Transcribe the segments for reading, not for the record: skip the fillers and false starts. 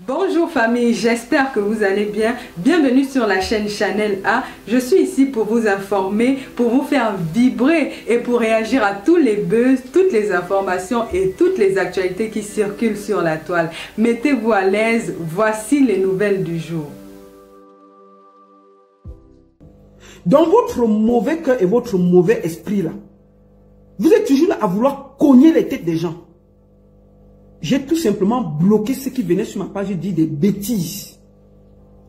Bonjour famille, j'espère que vous allez bien. Bienvenue sur la chaîne Chanel A. Je suis ici pour vous informer, pour vous faire vibrer et pour réagir à tous les buzz, toutes les informations et toutes les actualités qui circulent sur la toile. Mettez-vous à l'aise, voici les nouvelles du jour. Dans votre mauvais cœur et votre mauvais esprit là, vous êtes toujours là à vouloir cogner les têtes des gens. J'ai tout simplement bloqué ceux qui venaient sur ma page et dit des bêtises.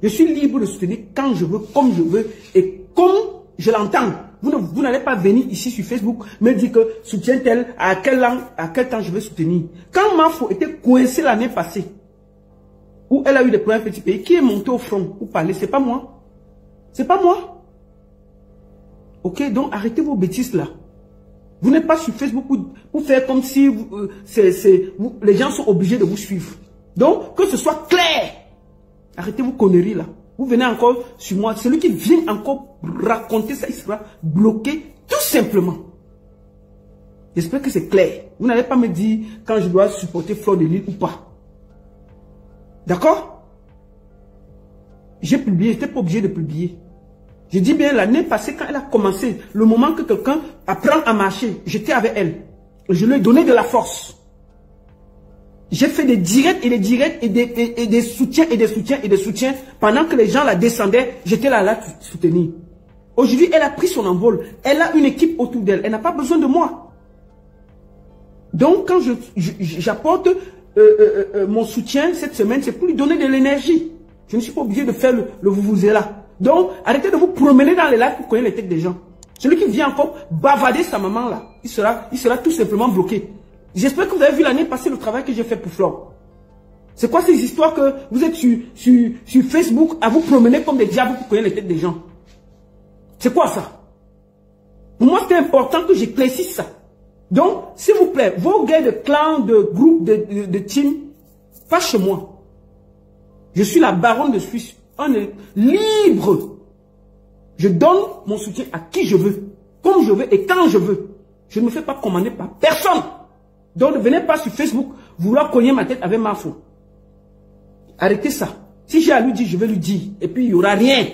Je suis libre de soutenir quand je veux, comme je veux et comme je l'entends. Vous n'allez pas venir ici sur Facebook me dire que soutiens tel, à quel temps je veux soutenir. Quand Mafo était coincée l'année passée, où elle a eu des problèmes petits pays, qui est monté au front pour parler, c'est pas moi. C'est pas moi. Ok, donc arrêtez vos bêtises là. Vous n'êtes pas sur Facebook pour faire comme si les gens sont obligés de vous suivre. Donc, que ce soit clair. Arrêtez vos conneries là. Vous venez encore sur moi. Celui qui vient encore raconter ça, il sera bloqué tout simplement. J'espère que c'est clair. Vous n'allez pas me dire quand je dois supporter Fleur de Lys ou pas. D'accord? J'ai publié, j'étais pas obligé de publier. Je dis bien, l'année passée, quand elle a commencé, le moment que quelqu'un apprend à marcher, j'étais avec elle. Je lui ai donné de la force. J'ai fait des directs et des directs et des soutiens et des soutiens et des soutiens. Pendant que les gens la descendaient, j'étais là soutenir. Aujourd'hui, elle a pris son envol. Elle a une équipe autour d'elle. Elle n'a pas besoin de moi. Donc, quand j'apporte mon soutien cette semaine, c'est pour lui donner de l'énergie. Je ne suis pas obligé de faire le vous-vous-là. Donc, arrêtez de vous promener dans les lacs pour connaître les têtes des gens. Celui qui vient encore bavader sa maman là, il sera tout simplement bloqué. J'espère que vous avez vu l'année passée le travail que j'ai fait pour Flore. C'est quoi ces histoires que vous êtes sur Facebook à vous promener comme des diables pour connaître les têtes des gens? C'est quoi ça? Pour moi, c'est important que j'éclaircisse ça. Donc, s'il vous plaît, vos gars de clan, de groupe, de team, pas chez moi. Je suis la baronne de Suisse. On est libre. Je donne mon soutien à qui je veux, comme je veux et quand je veux. Je ne me fais pas commander par personne. Donc ne venez pas sur Facebook vouloir cogner ma tête avec ma faute. Arrêtez ça. Si j'ai à lui dire, je vais lui dire. Et puis il n'y aura rien.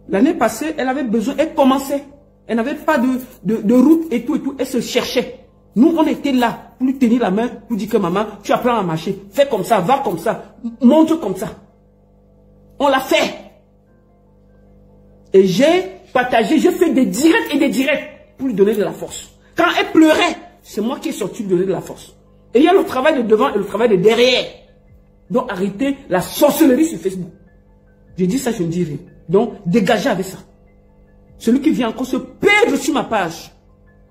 L'année passée, elle avait besoin, elle commençait. Elle n'avait pas de route et tout. Elle se cherchait. Nous, on était là pour lui tenir la main, pour dire que maman, tu apprends à marcher. Fais comme ça, va comme ça, montre comme ça. On l'a fait. Et j'ai partagé, j'ai fait des directs et des directs pour lui donner de la force. Quand elle pleurait, c'est moi qui ai sorti lui donner de la force. Et il y a le travail de devant et le travail de derrière. Donc arrêtez la sorcellerie sur Facebook. Je dis ça, je ne dis rien. Donc dégagez avec ça. Celui qui vient encore se perdre sur ma page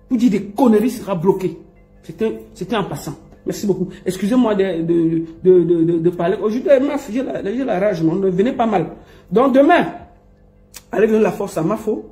pour dire des conneries sera bloqué. C'était en passant. Merci beaucoup. Excusez-moi de parler. Aujourd'hui, j'ai la rage, ne venez pas mal. Donc demain, allez donner la force à Mafo.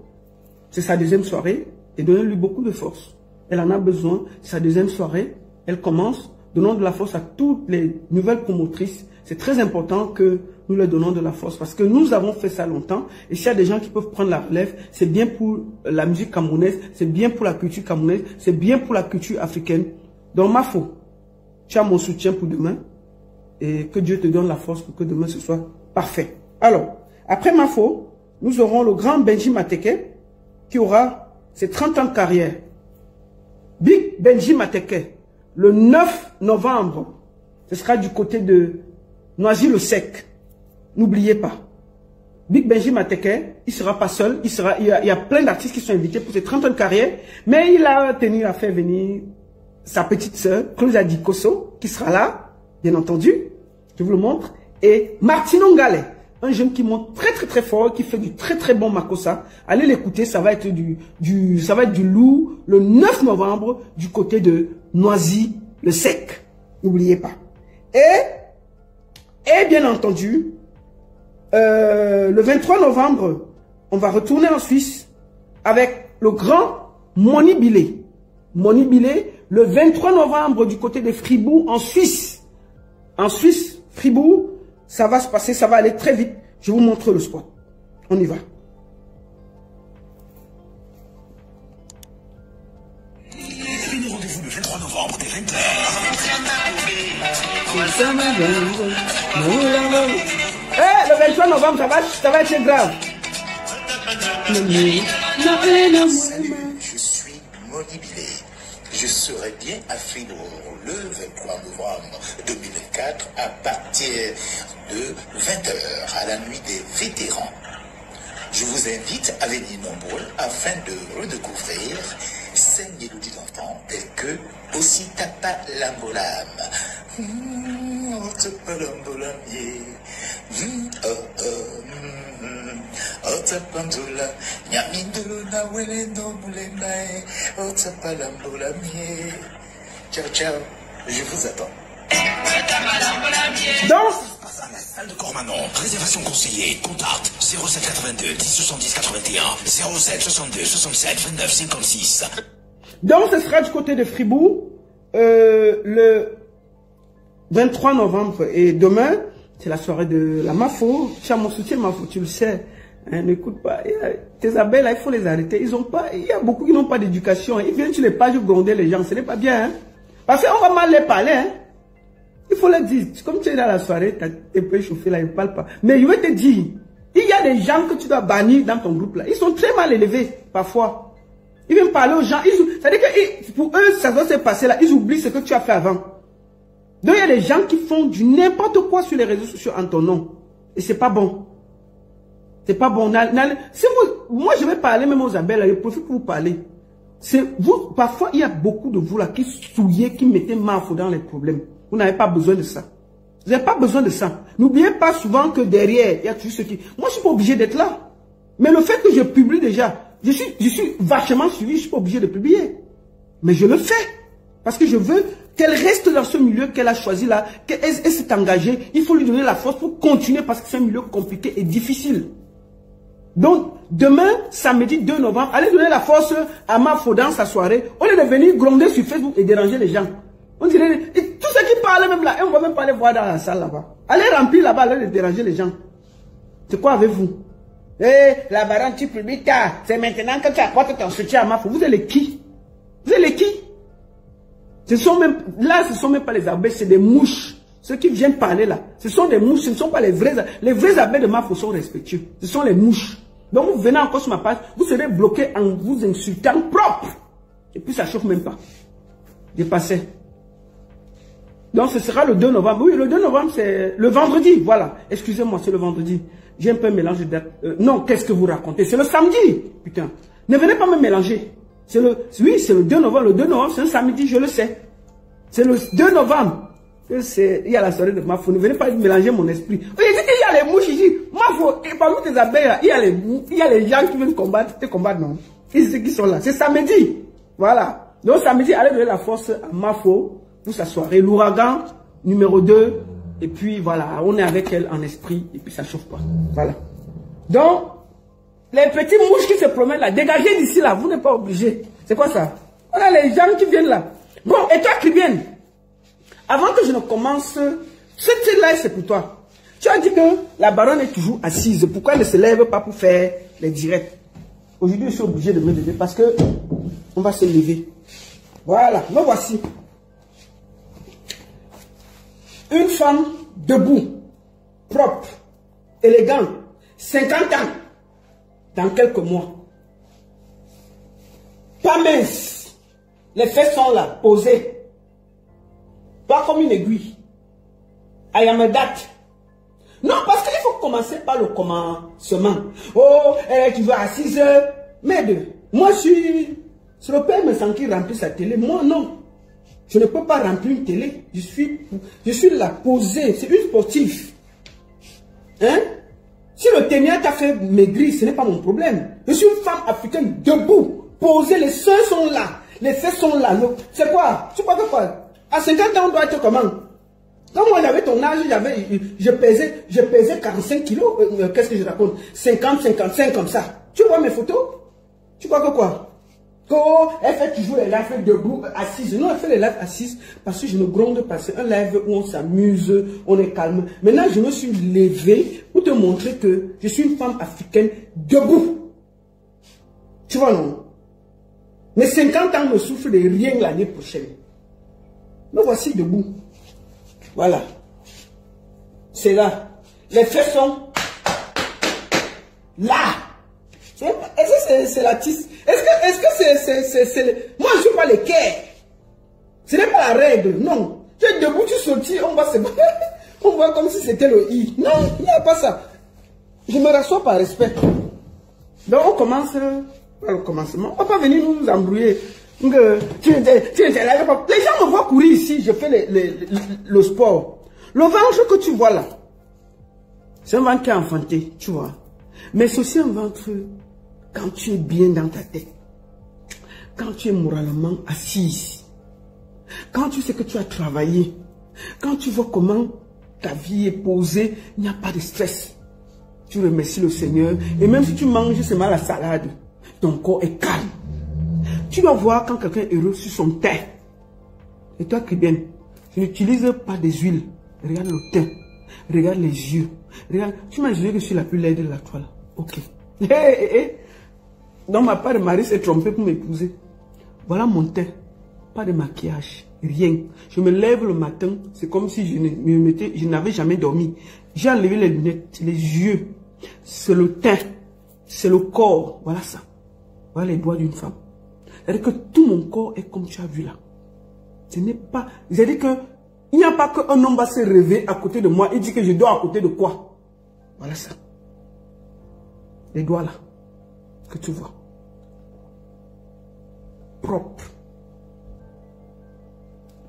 C'est sa deuxième soirée. Et donnez-lui beaucoup de force. Elle en a besoin. C'est sa deuxième soirée. Elle commence. Donnons de la force à toutes les nouvelles promotrices. C'est très important que nous leur donnons de la force. Parce que nous avons fait ça longtemps. Et s'il y a des gens qui peuvent prendre la relève, c'est bien pour la musique camerounaise. C'est bien pour la culture camerounaise. C'est bien pour la culture africaine. Donc Mafo, tu as mon soutien pour demain. Et que Dieu te donne la force pour que demain ce soit parfait. Alors, après Mafo, nous aurons le grand Benji Mateke qui aura ses 30 ans de carrière. Big Benji Mateke, le 9 novembre, ce sera du côté de Noisy-le-Sec. N'oubliez pas. Big Benji Mateke, il ne sera pas seul. Il y a plein d'artistes qui sont invités pour ses 30 ans de carrière. Mais il a tenu à faire venir sa petite sœur, Claudia Dikoso, qui sera là, bien entendu. Je vous le montre. Et Martino Ngale, un jeune qui monte très fort, qui fait du très bon makossa. Allez l'écouter, ça va être du lourd le 9 novembre du côté de Noisy-le-Sec. N'oubliez pas. Et bien entendu, le 23 novembre, on va retourner en Suisse avec le grand Moni Bilé. Moni Bilé, le 23 novembre du côté de Fribourg en Suisse. En Suisse, Fribourg, ça va se passer, ça va aller très vite. Je vous montre le spot. On y va. Rendez-vous le 23 novembre dès 20h. Le 23 novembre, ça va être grave. Salut, je suis Monibilé. Je serai bien à Fribourg le 23 novembre 2024 à partir de 20h à la nuit des vétérans. Je vous invite à venir nombreux afin de redécouvrir ces mélodies d'enfants telles que Aussi Tapa Lambolam. Tapa Lambolam, yeah. Otapandula, Nyamindula, Welendo, Moulembae, Otapalambola, ciao, ciao, je vous attends. Donc, À la salle de Cormanon, réservation conseillée, contact 07 82 10 70 81, 07 62 67 29 56. donc ce sera du côté de Fribourg le 23 novembre et demain, c'est la soirée de la Mafo. Tu as mon soutien, Mafo, tu le sais. Hein, n'écoute pas. Tes abeilles, là, il faut les arrêter. Il y a beaucoup qui n'ont pas d'éducation. Ils viennent sur les pages gronder les gens. Ce n'est pas bien. Hein? Parce qu'on va mal les parler. Hein? Il faut leur dire. Comme tu es dans la soirée, tu as un peu chauffé là, ils ne parlent pas. Mais je vais te dire, il y a des gens que tu dois bannir dans ton groupe là. Ils sont très mal élevés, parfois. Ils viennent parler aux gens. C'est-à-dire que pour eux, ça doit se passer là. Ils oublient ce que tu as fait avant. Donc il y a des gens qui font du n'importe quoi sur les réseaux sociaux en ton nom. Et c'est pas bon. C'est pas bon. Si moi je vais parler même aux abeilles, là, je profite pour vous parler. Vous, parfois il y a beaucoup de vous là qui souillez, qui mettez Mafo dans les problèmes. Vous n'avez pas besoin de ça. Vous n'avez pas besoin de ça. N'oubliez pas souvent que derrière, il y a toujours ceux qui... Moi je suis pas obligé d'être là. Mais le fait que je publie déjà, je suis vachement suivi, je suis pas obligé de publier. Mais je le fais. Parce que je veux qu'elle reste dans ce milieu qu'elle a choisi là, qu'elle s'est engagée. Il faut lui donner la force pour continuer parce que c'est un milieu compliqué et difficile. Donc, demain, samedi 2 novembre, allez donner la force à Mafo dans sa soirée, au lieu de venir gronder sur Facebook et déranger les gens. On dirait, tous ceux qui parlent même là, on ne va même pas les voir dans la salle là-bas. Allez remplir là-bas, allez déranger les gens. C'est quoi avec vous? La baronne, tu publies tard. C'est maintenant que tu apportes ton soutien à Mafo. Vous êtes les qui? Vous êtes les qui? Ce sont même pas les abeilles, c'est des mouches. Ceux qui viennent parler là, ce sont des mouches, ce ne sont pas les vrais abeilles de Mafo sont respectueux. Ce sont les mouches. Donc vous venez encore sur ma page, vous serez bloqué en vous insultant propre. Et puis ça chauffe même pas. Dépassé. Donc ce sera le 2 novembre. Oui, le 2 novembre c'est le vendredi. Voilà. Excusez-moi, c'est le vendredi. J'ai un peu mélangé de date. Non, qu'est-ce que vous racontez? C'est le samedi. Putain. Ne venez pas me mélanger. Oui, c'est le 2 novembre. Le 2 novembre, c'est un samedi, je le sais. C'est le 2 novembre. Il y a la soirée de Mafo. Ne venez pas mélanger mon esprit. Il y a les mouches ici. Mafo, et parmi tes abeilles, là, il y a les gens qui viennent te combattre, non? Ils qui sont là. C'est samedi. Voilà. Donc samedi, allez donner la force à Mafo pour sa soirée. L'ouragan, numéro 2. Et puis voilà, on est avec elle en esprit. Et puis ça chauffe pas. Voilà. Donc, les petits mouches qui se promènent là, dégagez d'ici là. Vous n'êtes pas obligés. C'est quoi ça? Voilà les gens qui viennent là. Bon, et toi, Cribienne, avant que je ne commence, ce truc-là, c'est pour toi. Tu as dit que la baronne est toujours assise. Pourquoi elle ne se lève pas pour faire les directs? Aujourd'hui, je suis obligé de me lever parce que on va se lever. Voilà, me voici. Une femme debout, propre, élégante, 50 ans, dans quelques mois. Pas mince. Les fesses sont là, posées. Pas comme une aiguille. I am a date. Non, parce qu'il faut commencer par le commencement. Oh, elle est toujours assise. Merde, moi je suis... C'est le père me sent qui remplit sa télé. Moi non. Je ne peux pas remplir une télé. Je suis là, posée. C'est une sportive. Hein? Si le ténia t'a fait maigrir, ce n'est pas mon problème. Je suis une femme africaine debout, posée. Les seins sont là. Les fesses sont là. C'est quoi? Tu crois que quoi? À 50 ans, on doit être comment? Quand moi j'avais ton âge, je pesais 45 kilos. Qu'est-ce que je raconte? 50, 55 comme ça. Tu vois mes photos? Tu crois que quoi? Oh, elle fait toujours les lives debout, assise. Non, elle fait les lives assises parce que je ne gronde pas. C'est un live où on s'amuse, on est calme. Maintenant, je me suis levé pour te montrer que je suis une femme africaine debout. Tu vois, non? Mes 50 ans ne souffrent de rien l'année prochaine. Me voici debout. Voilà. C'est là. Les fesses sont là. Est-ce que c'est la tisse? Est-ce que c'est... Moi, je ne suis pas les quais. Ce n'est pas la règle, non. Tu es debout, tu sautilles, on va se... On voit comme si c'était le I. Non, il n'y a pas ça. Je me rassois par respect. Donc, on commence par le commencement. On ne va pas venir nous embrouiller. Les gens me voient courir ici, je fais le sport. Le ventre que tu vois là, c'est un ventre qui est enfanté, tu vois. Mais c'est aussi un ventre quand tu es bien dans ta tête. Quand tu es moralement assise. Quand tu sais que tu as travaillé. Quand tu vois comment ta vie est posée, il n'y a pas de stress. Tu remercies le Seigneur. Et même si tu manges seulement la salade, ton corps est calme. Tu dois voir quand quelqu'un est heureux sur son teint. Et toi, Chrétienne, tu n'utilises pas des huiles. Regarde le teint. Regarde les yeux. Regarde. Tu m'as dit que je suis la plus laide de la toile. Ok. Donc ma part de mari s'est trompé pour m'épouser. Voilà mon teint. Pas de maquillage. Rien. Je me lève le matin. C'est comme si je n'avais jamais dormi. J'ai enlevé les lunettes. Les yeux. C'est le teint. C'est le corps. Voilà ça. Voilà les doigts d'une femme. C'est-à-dire que tout mon corps est comme tu as vu là. Ce n'est pas... C'est-à-dire que il n'y a pas qu'un homme va se rêver à côté de moi et dire que je dois à côté de quoi. Voilà ça. Les doigts là. Que tu vois. Propre.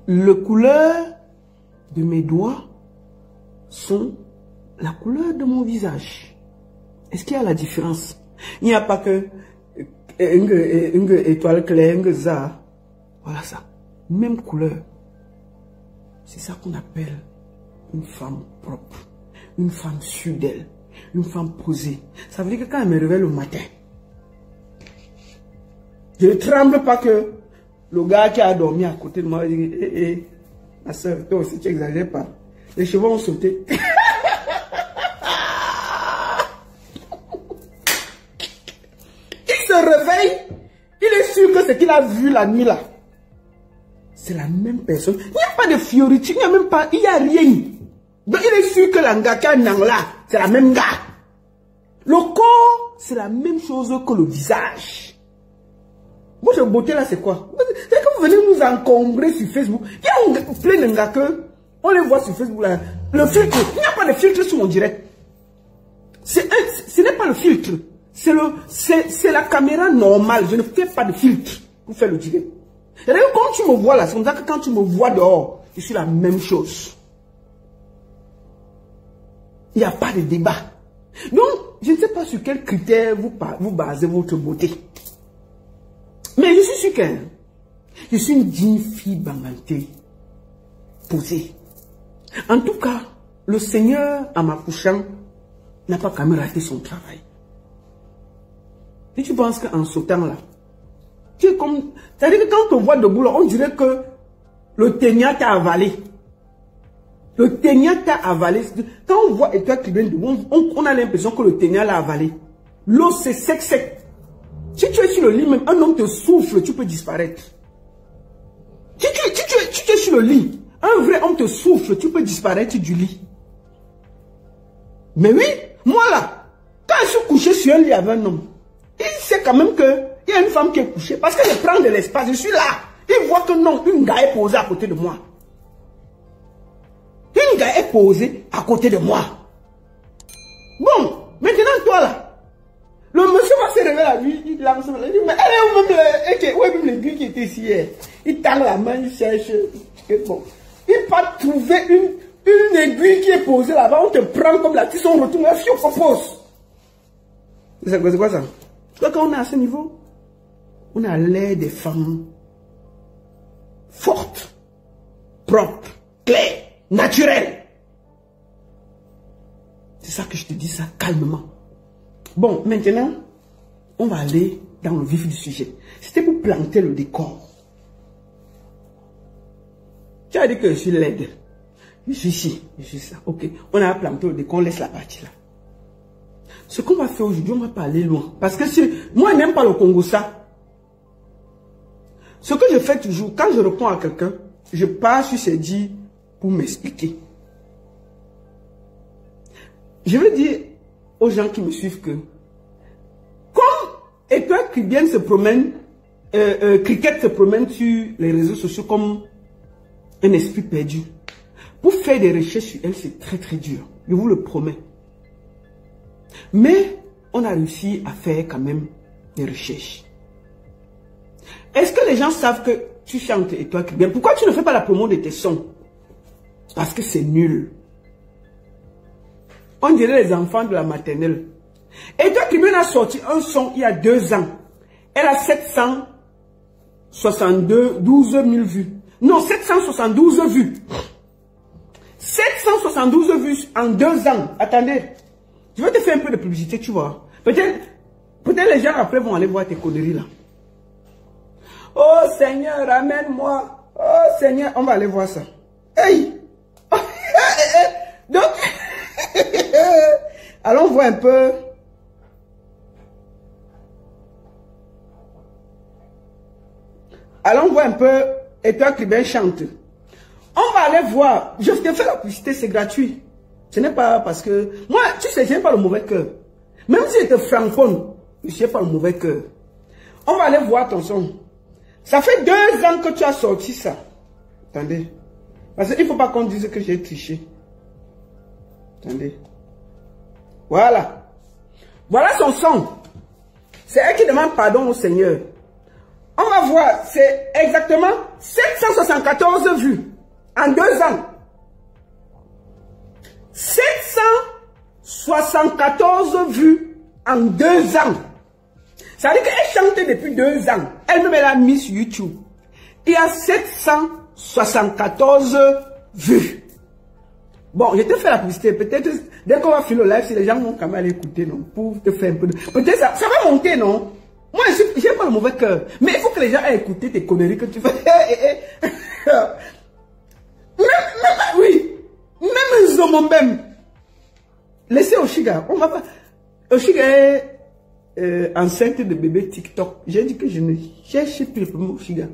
La couleur de mes doigts sont la couleur de mon visage. Est-ce qu'il y a la différence? Il n'y a pas que une étoile claire, une za. Voilà ça. Même couleur. C'est ça qu'on appelle une femme propre. Une femme sûre d'elle. Une femme posée. Ça veut dire que quand elle me réveille le matin, je ne tremble pas que le gars qui a dormi à côté de moi va dire, ma soeur, toi aussi tu n'exagères pas. Les cheveux ont sauté. Il se réveille, il est sûr que ce qu'il a vu la nuit là, c'est la même personne. Il n'y a pas de fioriture, il n'y a même pas, il n'y a rien. Donc il est sûr que l'angaka là, c'est la même gars. Le corps, c'est la même chose que le visage. Votre beauté là, c'est quoi? C'est que vous venez nous encombrer sur Facebook. Il y a plein de gars que on les voit sur Facebook là. Le filtre, il n'y a pas de filtre sur mon direct. Ce n'est pas le filtre. C'est la caméra normale. Je ne fais pas de filtre pour faire le direct. C'est-à-dire que quand tu me vois là, c'est comme ça que quand tu me vois dehors, je suis la même chose. Il n'y a pas de débat. Donc, je ne sais pas sur quel critère vous basez votre beauté. Mais je suis sûr que je suis une digne fille bangantée, posée. En tout cas, le Seigneur, en m'accouchant, n'a pas quand même raté son travail. Et tu penses qu'en sautant là, tu es comme... C'est-à-dire que quand on te voit debout là, on dirait que le ténia t'a avalé. Le ténia t'a avalé. Quand on voit et toi qui viens debout, on a l'impression que le ténia l'a avalé. L'eau c'est sec. Si tu es sur le lit, même un homme te souffle, tu peux disparaître. Si tu es sur le lit, un vrai homme te souffle, tu peux disparaître du lit. Mais oui, moi là, quand je suis couché sur un lit avec un homme, il sait quand même qu'il y a une femme qui est couchée, parce qu'elle prend de l'espace, je suis là. Il voit que non, une gars est posée à côté de moi. Une gars est posée à côté de moi. Bon, maintenant toi là, le monsieur va se réveiller la nuit, il lance la nuit, mais elle est où même l'aiguille qui était ici hier. Il tend la main, il cherche. Bon. Il va trouver une aiguille qui est posée là-bas, on te prend comme la tisse, on retourne, on propose. C'est quoi ça? Donc quand on est à ce niveau, on a l'air des femmes fortes, propres, claires, naturelles. C'est ça que je te dis ça calmement. Bon, maintenant, on va aller dans le vif du sujet. C'était pour planter le décor. Tu as dit que je suis laide. Je suis ici, je suis ça. Ok, on a planté le décor, on laisse la partie là. Ce qu'on va faire aujourd'hui, on va pas aller loin. Parce que moi, je n'aime pas le Congo ça. Ce que je fais toujours, quand je réponds à quelqu'un, je pars sur ses dits pour m'expliquer. Je veux dire aux gens qui me suivent que, comme Étoile Caribbean se promène, Cricket se promène sur les réseaux sociaux comme un esprit perdu, pour faire des recherches sur elle, c'est très très dur. Je vous le promets. Mais on a réussi à faire quand même des recherches. Est-ce que les gens savent que tu chantes Étoile Caribbean? Pourquoi tu ne fais pas la promo de tes sons? Parce que c'est nul. On dirait les enfants de la maternelle. Étoile Caribbean a sorti un son il y a 2 ans. Elle a 772 000 vues. Non, 772 vues. 772 vues en 2 ans. Attendez. Je vais te faire un peu de publicité, tu vois. Peut-être les gens après vont aller voir tes conneries là. Oh Seigneur, ramène-moi. Oh Seigneur, on va aller voir ça. Hey! Donc, allons voir un peu. Allons voir un peu. Étoile Caribbean chante. On va aller voir. Je te fais la publicité, c'est gratuit. Ce n'est pas parce que... Moi, tu sais, je n'ai pas le mauvais cœur. Même si j'étais francophone, je n'ai pas le mauvais cœur. On va aller voir ton son. Ça fait 2 ans que tu as sorti ça. Attendez. Parce qu'il ne faut pas qu'on dise que j'ai triché. Attendez. Voilà. Voilà son son. C'est elle qui demande pardon au Seigneur. On va voir. C'est exactement 774 vues. En 2 ans. 774 vues en 2 ans. Ça veut dire qu'elle chantait depuis 2 ans. Elle-même, elle a mis sur YouTube. Il y a 774 vues. Bon, je te fais la publicité. Peut-être, dès qu'on va finir le live, si les gens vont quand même aller écouter, non, pour te faire un peu de... Peut-être ça va monter, non? Moi, je n'ai pas le mauvais cœur. Mais il faut que les gens aient écouté tes conneries que tu fais. Oui. Même Zomombem. Laissez Oshiga. On va pas... Oshiga est enceinte de bébé TikTok. J'ai dit que je ne cherche plus le problème Oshiga.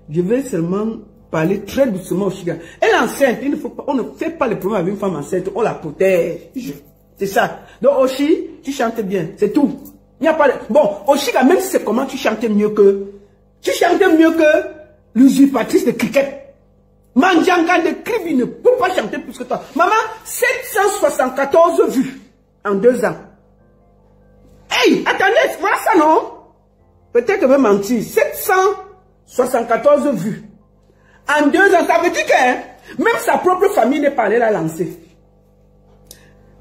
Je vais seulement parler très doucement Oshiga. Elle est enceinte. Il ne faut pas, on ne fait pas le problème avec une femme enceinte. On la protège. C'est ça. Donc Oshi, tu chantes bien. C'est tout. Il n'y a pas de... Bon, Oshiga, même si c'est comment tu chantais mieux que... Tu chantais mieux que l'usurpatrice de Cricket. Mandjanga de Kribi ne peut pas chanter plus que toi. Maman, 774 vues en 2 ans. Hey, attendez, voilà ça non? Peut-être que je vais mentir. 774 vues en 2 ans. Ça veut dire que même sa propre famille n'est pas allée la lancer.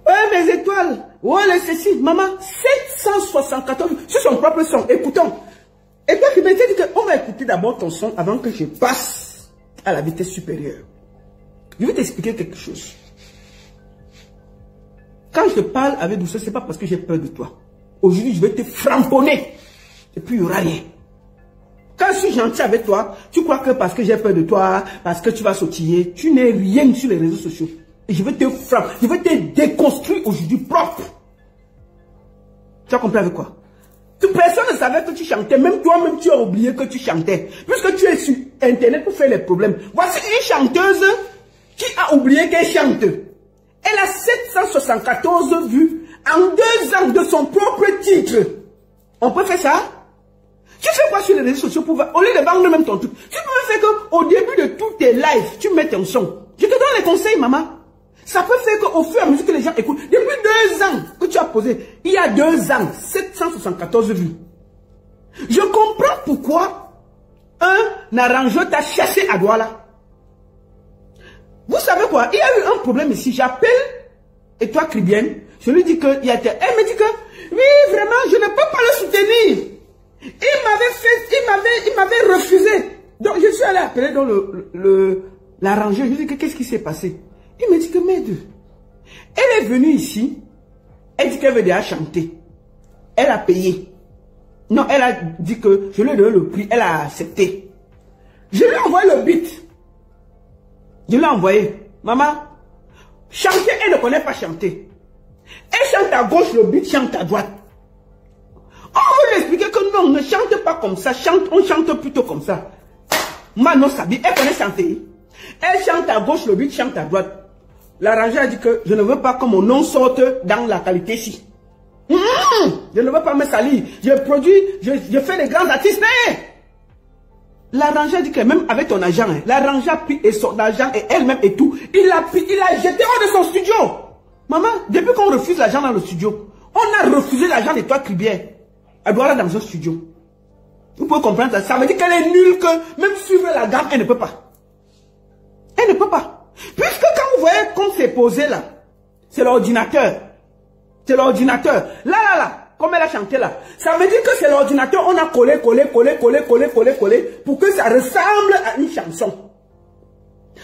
Ouais, mes étoiles. Ouais, les ceci. Maman, 774 vues sur son propre son. Écoutons. Et toi qui m'étais dit qu'on va écouter d'abord ton son avant que je passe à la vitesse supérieure. Je vais t'expliquer quelque chose. Quand je te parle avec douceur, ce n'est pas parce que j'ai peur de toi. Aujourd'hui, je vais te framponner. Et puis, il n'y aura rien. Quand je suis gentil avec toi, tu crois que parce que j'ai peur de toi, parce que tu vas sautiller, tu n'es rien sur les réseaux sociaux. Et je vais te frapper. Je vais te déconstruire aujourd'hui propre. Tu as compris avec quoi? Personne ne savait que tu chantais. Même toi-même, tu as oublié que tu chantais. Puisque tu es sur Internet pour faire les problèmes. Voici une chanteuse qui a oublié qu'elle chante. Elle a 774 vues en 2 ans de son propre titre. On peut faire ça? Tu fais quoi sur les réseaux sociaux pour... Au lieu de vendre même ton truc, tu peux faire qu'au début de tous tes lives, tu mets ton son. Je te donne les conseils, maman. Ça peut faire qu'au fur et à mesure que les gens écoutent, depuis 2 ans que tu as posé, il y a 2 ans, 774 vues. Je comprends pourquoi un arrangeur t'a chassé à Douala. Vous savez quoi? Il y a eu un problème ici. J'appelle Étoile Caribbean. Je lui dis que elle me dit que oui, vraiment, je ne peux pas le soutenir. Il m'avait refusé. Donc je suis allé appeler dans l'arrangeur. Je lui dis que qu'est-ce qui s'est passé? Il me dit que merde. Elle est venue ici. Elle dit qu'elle veut déjà chanter. Elle a payé. Non, elle a dit que je lui ai donné le prix. Elle a accepté. Je lui ai envoyé le beat. Je lui ai envoyé. Maman, chanter, elle ne connaît pas chanter. Elle chante à gauche, le beat chante à droite. On veut lui expliquer que non, ne chante pas comme ça. On chante plutôt comme ça. Manon Sabi, elle connaît chanter. Elle chante à gauche, le beat chante à droite. L'arrangeur a dit que je ne veux pas que mon nom sorte dans la qualité ici. Je ne veux pas me salir. Je produis, je fais les grands artistes. L'arrangeur dit que même avec ton agent, l'arrangeur a pris et son agent et elle-même et tout, il a jeté hors de son studio. Maman, depuis qu'on refuse l'argent dans le studio, on a refusé l'argent de toi, Cribière. Elle doit aller dans un studio. Vous pouvez comprendre ça. Ça veut dire qu'elle est nulle, que même suivre la gamme, elle ne peut pas. Elle ne peut pas. Puisque quand vous voyez comme c'est posé là, c'est l'ordinateur. C'est l'ordinateur. Là, comme elle a chanté là. Ça veut dire que c'est l'ordinateur, on a collé pour que ça ressemble à une chanson.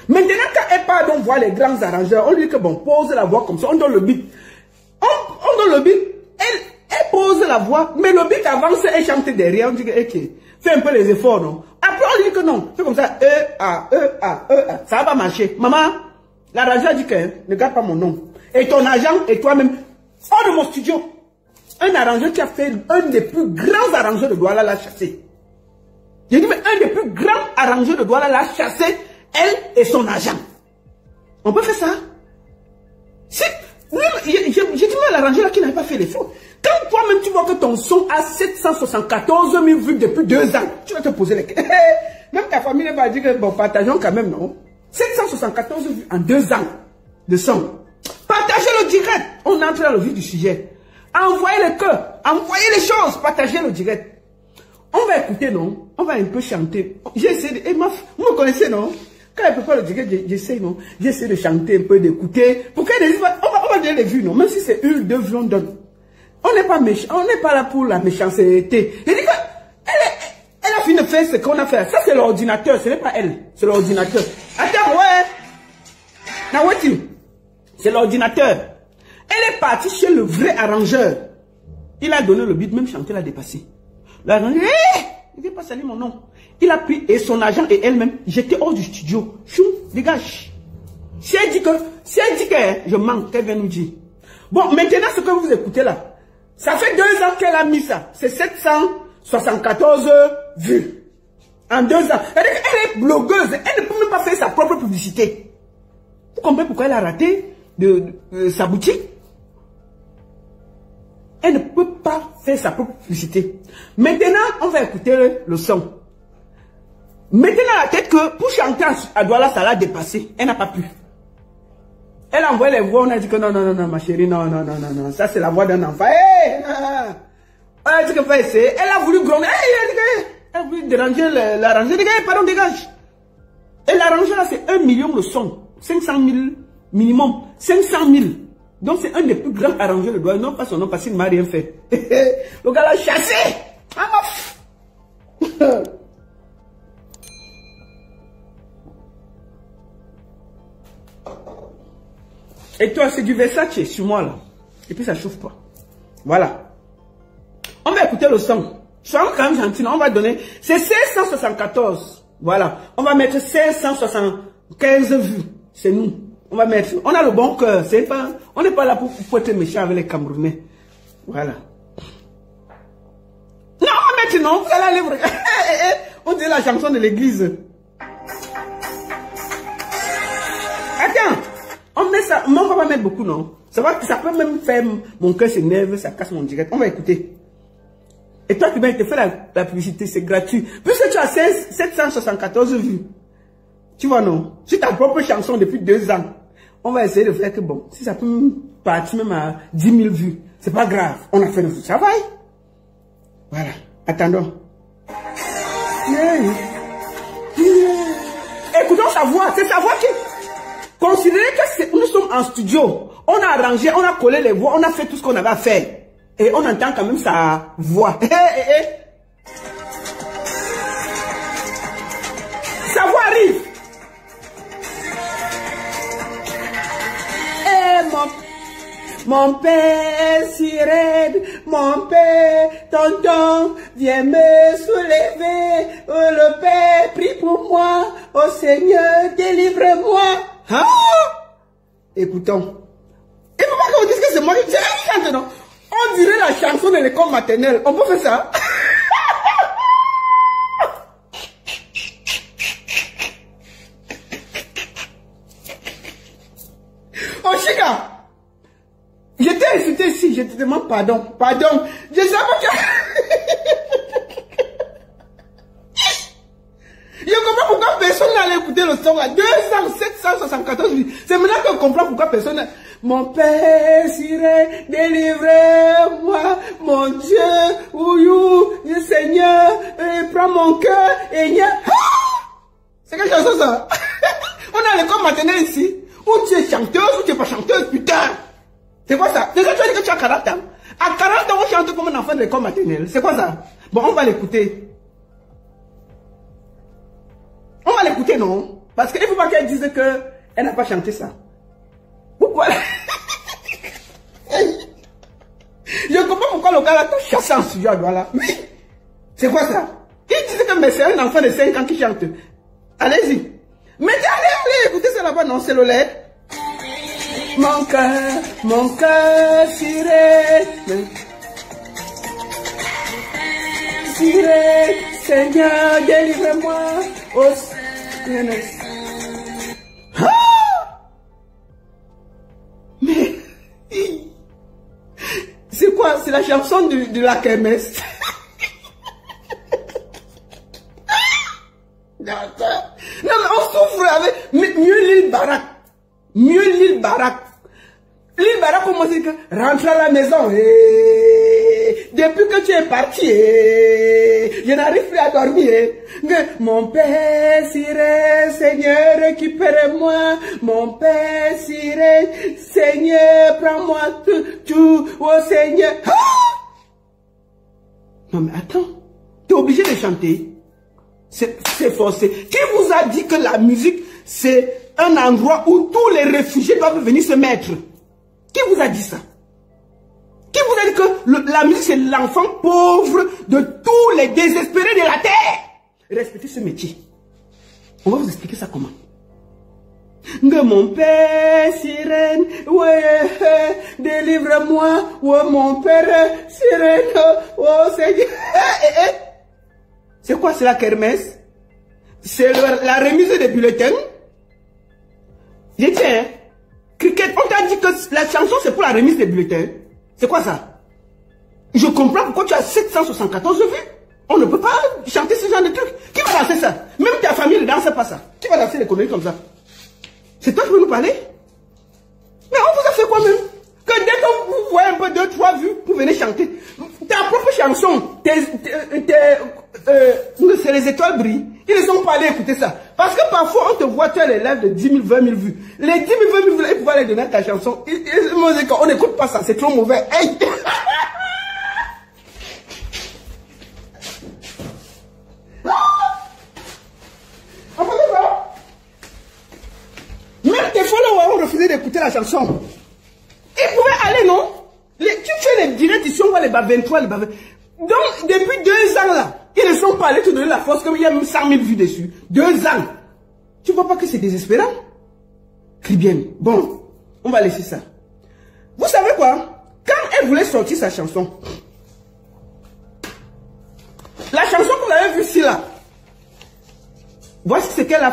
Maintenant, quand elle part, on voit les grands arrangeurs, on lui dit que bon, pose la voix comme ça, on donne le beat. On donne le beat, elle pose la voix, mais le beat avance, elle chante derrière, on dit que, ok, fais un peu les efforts, non? Après, on dit que non, fais comme ça, ça va pas marcher. Maman, l'arrangeur dit que, ne garde pas mon nom. Et ton agent et toi-même, hors de mon studio. Un arrangeur qui a fait un des plus grands arrangeurs de Douala l'a chassé. J'ai dit, mais un des plus grands arrangeurs de Douala l'a chassé, elle et son agent. On peut faire ça? J'ai dit, mais l'arrangeur qui n'avait pas fait l'effort. Quand toi-même tu vois que ton son a 774 000 vues depuis 2 ans, tu vas te poser les questions. Même ta famille va dire que bon, partageons quand même, non? 774 vues en 2 ans de son. Partagez le direct. On entre dans le vif du sujet. Envoyez le cœur. Envoyez les choses. Partagez le direct. On va écouter, non? On va un peu chanter. J'ai essayé de... vous me connaissez, non? Quand elle ne peut pas le direct, j'essaie, non? J'essaie de chanter un peu, d'écouter. Pour qu'elle dise, on va donner les vues, non? Même si c'est 1, 2 vues, on donne. On n'est pas méchant. On n'est pas là pour la méchanceté. Elle dit que elle a fini de faire ce qu'on a fait. Ça, c'est l'ordinateur. Ce n'est pas elle. C'est l'ordinateur. Attends, ouais. Now, what you? C'est l'ordinateur. Elle est partie chez le vrai arrangeur. Il a donné le beat, même chanter l'a dépassé. L'arrangeur, il ne veut pas salir mon nom. Il a pris et son agent et elle-même, j'étais hors du studio. Chou, dégage. Si elle dit que je manque, qu'elle vient nous dire. Bon, maintenant, ce que vous écoutez là, ça fait 2 ans qu'elle a mis ça. C'est 774 vues. En 2 ans. Elle est blogueuse. Elle ne peut même pas faire sa propre publicité. Vous comprenez pourquoi elle a raté sa boutique? Elle ne peut pas faire sa propre publicité. Maintenant, on va écouter le son. Maintenant, la tête que pour chanter à Douala, ça l'a dépassé. Elle n'a pas pu. Elle a envoyé les voix, on a dit que non, ma chérie, non. Ça, c'est la voix d'un enfant. Hey, non. Elle a dit que pas essayer. Elle a voulu gronder. Elle a voulu déranger l'arrangeur. Pardon, dégage. Et l'arrangeur, là, c'est 1 million le son. 500 000 minimum. 500 000. Donc, c'est un des plus grands arrangeurs de Douala. Non, pas son nom, parce qu'il ne m'a rien fait. Le gars l'a chassé. Et toi, c'est du Versace sur moi, là. Et puis, ça chauffe pas. Voilà. On va écouter le son. Sois quand même gentil. On va donner. C'est 1674. Voilà. On va mettre 1675 vues. C'est nous. On va mettre. On a le bon cœur. On n'est pas là pour être méchant avec les Camerounais. Voilà. Non, maintenant, vous allez aller. On dit la chanson de l'église. Attends. On met ça, mais on va pas mettre beaucoup, non? Ça peut même faire mon cœur s'énerve, ça casse mon direct. On va écouter. Et toi, tu vas te faire la publicité, c'est gratuit. Puisque tu as 774 vues. Tu vois, non? C'est ta propre chanson depuis 2 ans. On va essayer de faire que bon, si ça peut partir même à 10 000 vues, c'est pas grave. On a fait notre travail. Voilà. Attendons. Écoutons sa voix. C'est sa voix qui... Considérez que nous sommes en studio. On a arrangé, on a collé les voix, on a fait tout ce qu'on avait à faire. Et on entend quand même sa voix. Sa voix arrive. Mon père si raide, mon père, tonton, viens me soulever. Oh, le Père, prie pour moi. Oh Seigneur, délivre-moi. Hein? Écoutons. Il ne faut pas qu'on dise que c'est moi qui chante, non? On dirait la chanson de l'école maternelle. On peut faire ça? Chica, je t'ai insulté ici, je te demande pardon. Pardon. Je savais que... Je comprends pourquoi personne n'allait écouter le son à 2774 vues. C'est maintenant que je comprends pourquoi personne n'a... Mon Père Siré, délivrez-moi, mon Dieu, ouyou, le Seigneur, prends mon cœur, et c'est quelle chanson ça? On a l'école maternelle ici, où tu es chanteuse ou tu n'es pas chanteuse, putain. C'est quoi ça? Déjà tu as dit que tu as 40 ans. À 40 ans, on chante comme un enfant de l'école maternelle. C'est quoi ça? Bon, on va l'écouter. On va l'écouter, non? Parce qu'il ne faut pas qu'elle dise qu'elle n'a pas chanté ça. Pourquoi? Je comprends pourquoi le gars là t'a chassé en studio, voilà. Mais, c'est quoi ça? Il disait que c'est un enfant de 5 ans qui chante. Allez-y. Mais allez, écoutez ça là-bas, non, c'est le lait. Mon cœur, siré. Siré, Seigneur, délivre-moi. Oh, mais, c'est quoi? C'est la chanson de la kermesse. Non, mais on souffre avec mieux l'île Barak. Mieux l'île Barak. L'île Barak, comment c'est que rentre à la maison. Depuis que tu es parti, je n'arrive plus à dormir. Mon Père Siré, Seigneur, récupère-moi. Mon Père Siré, Seigneur, prends-moi tout, oh Seigneur. Ah! Non mais attends, tu es obligé de chanter. C'est forcé. Qui vous a dit que la musique, c'est un endroit où tous les réfugiés doivent venir se mettre? Qui vous a dit ça? Qui vous a dit que la musique, c'est l'enfant pauvre de tous les désespérés de la terre? Respectez ce métier. On va vous expliquer ça comment. Mon Père sirène, ouais, délivre-moi, ouais, mon Père sirène, oh Seigneur. C'est quoi, c'est la kermesse? C'est la remise des bulletins? J'étais, Cricket, on t'a dit que la chanson c'est pour la remise des bulletins. C'est quoi ça? Je comprends pourquoi tu as 774 vues. On ne peut pas chanter ce genre de trucs. Qui va danser ça? Même ta famille ne danse pas ça. Qui va danser les conneries comme ça? C'est toi qui veux nous parler? Mais on vous a fait quoi même? Que dès que vous voyez un peu 2-3 vues, vous venez chanter. Ta propre chanson, c'est les étoiles brillent. Ils ne sont pas allés écouter ça. Parce que parfois, on te voit, tu as les lives de 10 000, 20 000 vues. Les 10 000, 20 000 vues, ils pouvaient les donner à ta chanson. On n'écoute pas ça, c'est trop mauvais. Hey! Même tes followers ont refusé d'écouter la chanson. Ils pouvaient aller, non? Tu fais les directs ici, on voit les bas 23, les bas 20. Donc, depuis 2 ans là, ils ne sont pas allés te donner la force, comme il y a même 100 000 vues dessus. 2 ans. Tu vois pas que c'est désespérant? Crie bien. Bon, on va laisser ça. Vous savez quoi? Quand elle voulait sortir sa chanson, la chanson que vous avez vue ici là, voici ce qu'elle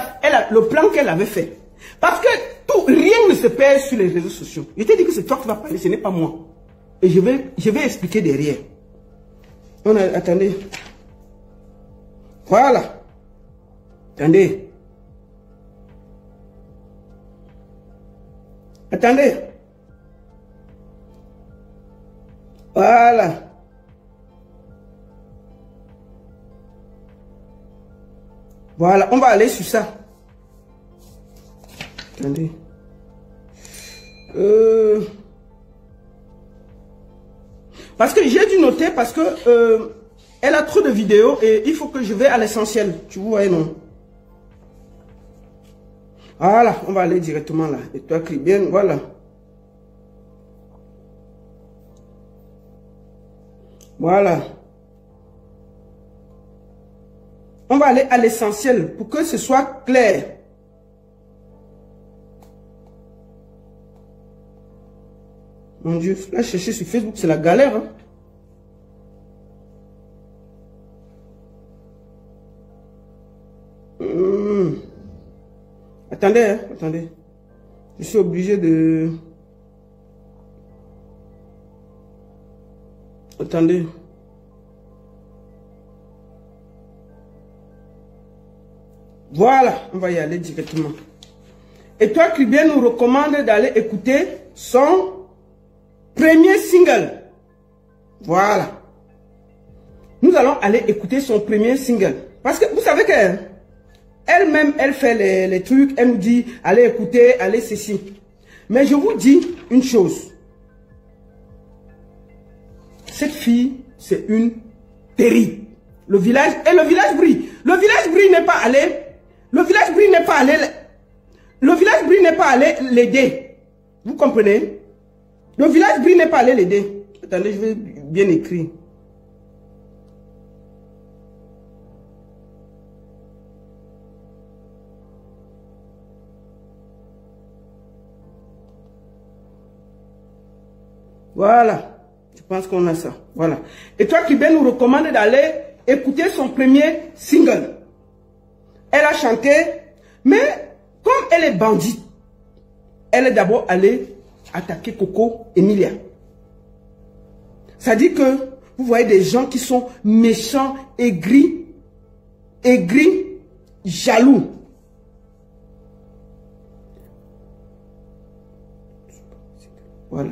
le plan qu'elle avait fait. Parce que rien ne se perd sur les réseaux sociaux. Je t'ai dit que c'est toi qui vas parler, ce n'est pas moi. Et je vais expliquer derrière. Attendez. Voilà. Attendez. Attendez. Voilà. Voilà, on va aller sur ça. Attendez. Parce que j'ai dû noter, parce que elle a trop de vidéos et il faut que je vais à l'essentiel. Tu vois, non? Voilà, on va aller directement là. Et toi, crie bien, voilà. Voilà. On va aller à l'essentiel pour que ce soit clair. Mon Dieu, là, chercher sur Facebook, c'est la galère. Hein? Attendez, hein, attendez. Je suis obligé de... Attendez. Voilà, on va y aller directement. Et toi, Kribien nous recommande d'aller écouter son premier single. Voilà. Nous allons aller écouter son premier single. Parce que vous savez qu'elle-même, elle fait les trucs, elle nous dit, allez écouter, allez ceci. Mais je vous dis une chose. Cette fille, c'est une terrible. Le village brille. Le village brille n'est pas allé. Le village brille n'est pas allé. Le village brille n'est pas allé l'aider. Vous comprenez? Le village brille n'est pas allé l'aider. Attendez, je vais bien écrire. Voilà. Je pense qu'on a ça. Voilà. Et toi, Kribien nous recommande d'aller écouter son premier single. Elle a chanté, mais comme elle est bandite, elle est d'abord allée attaquer Coco Emilia. Ça dit que vous voyez des gens qui sont méchants, aigris, jaloux. Voilà.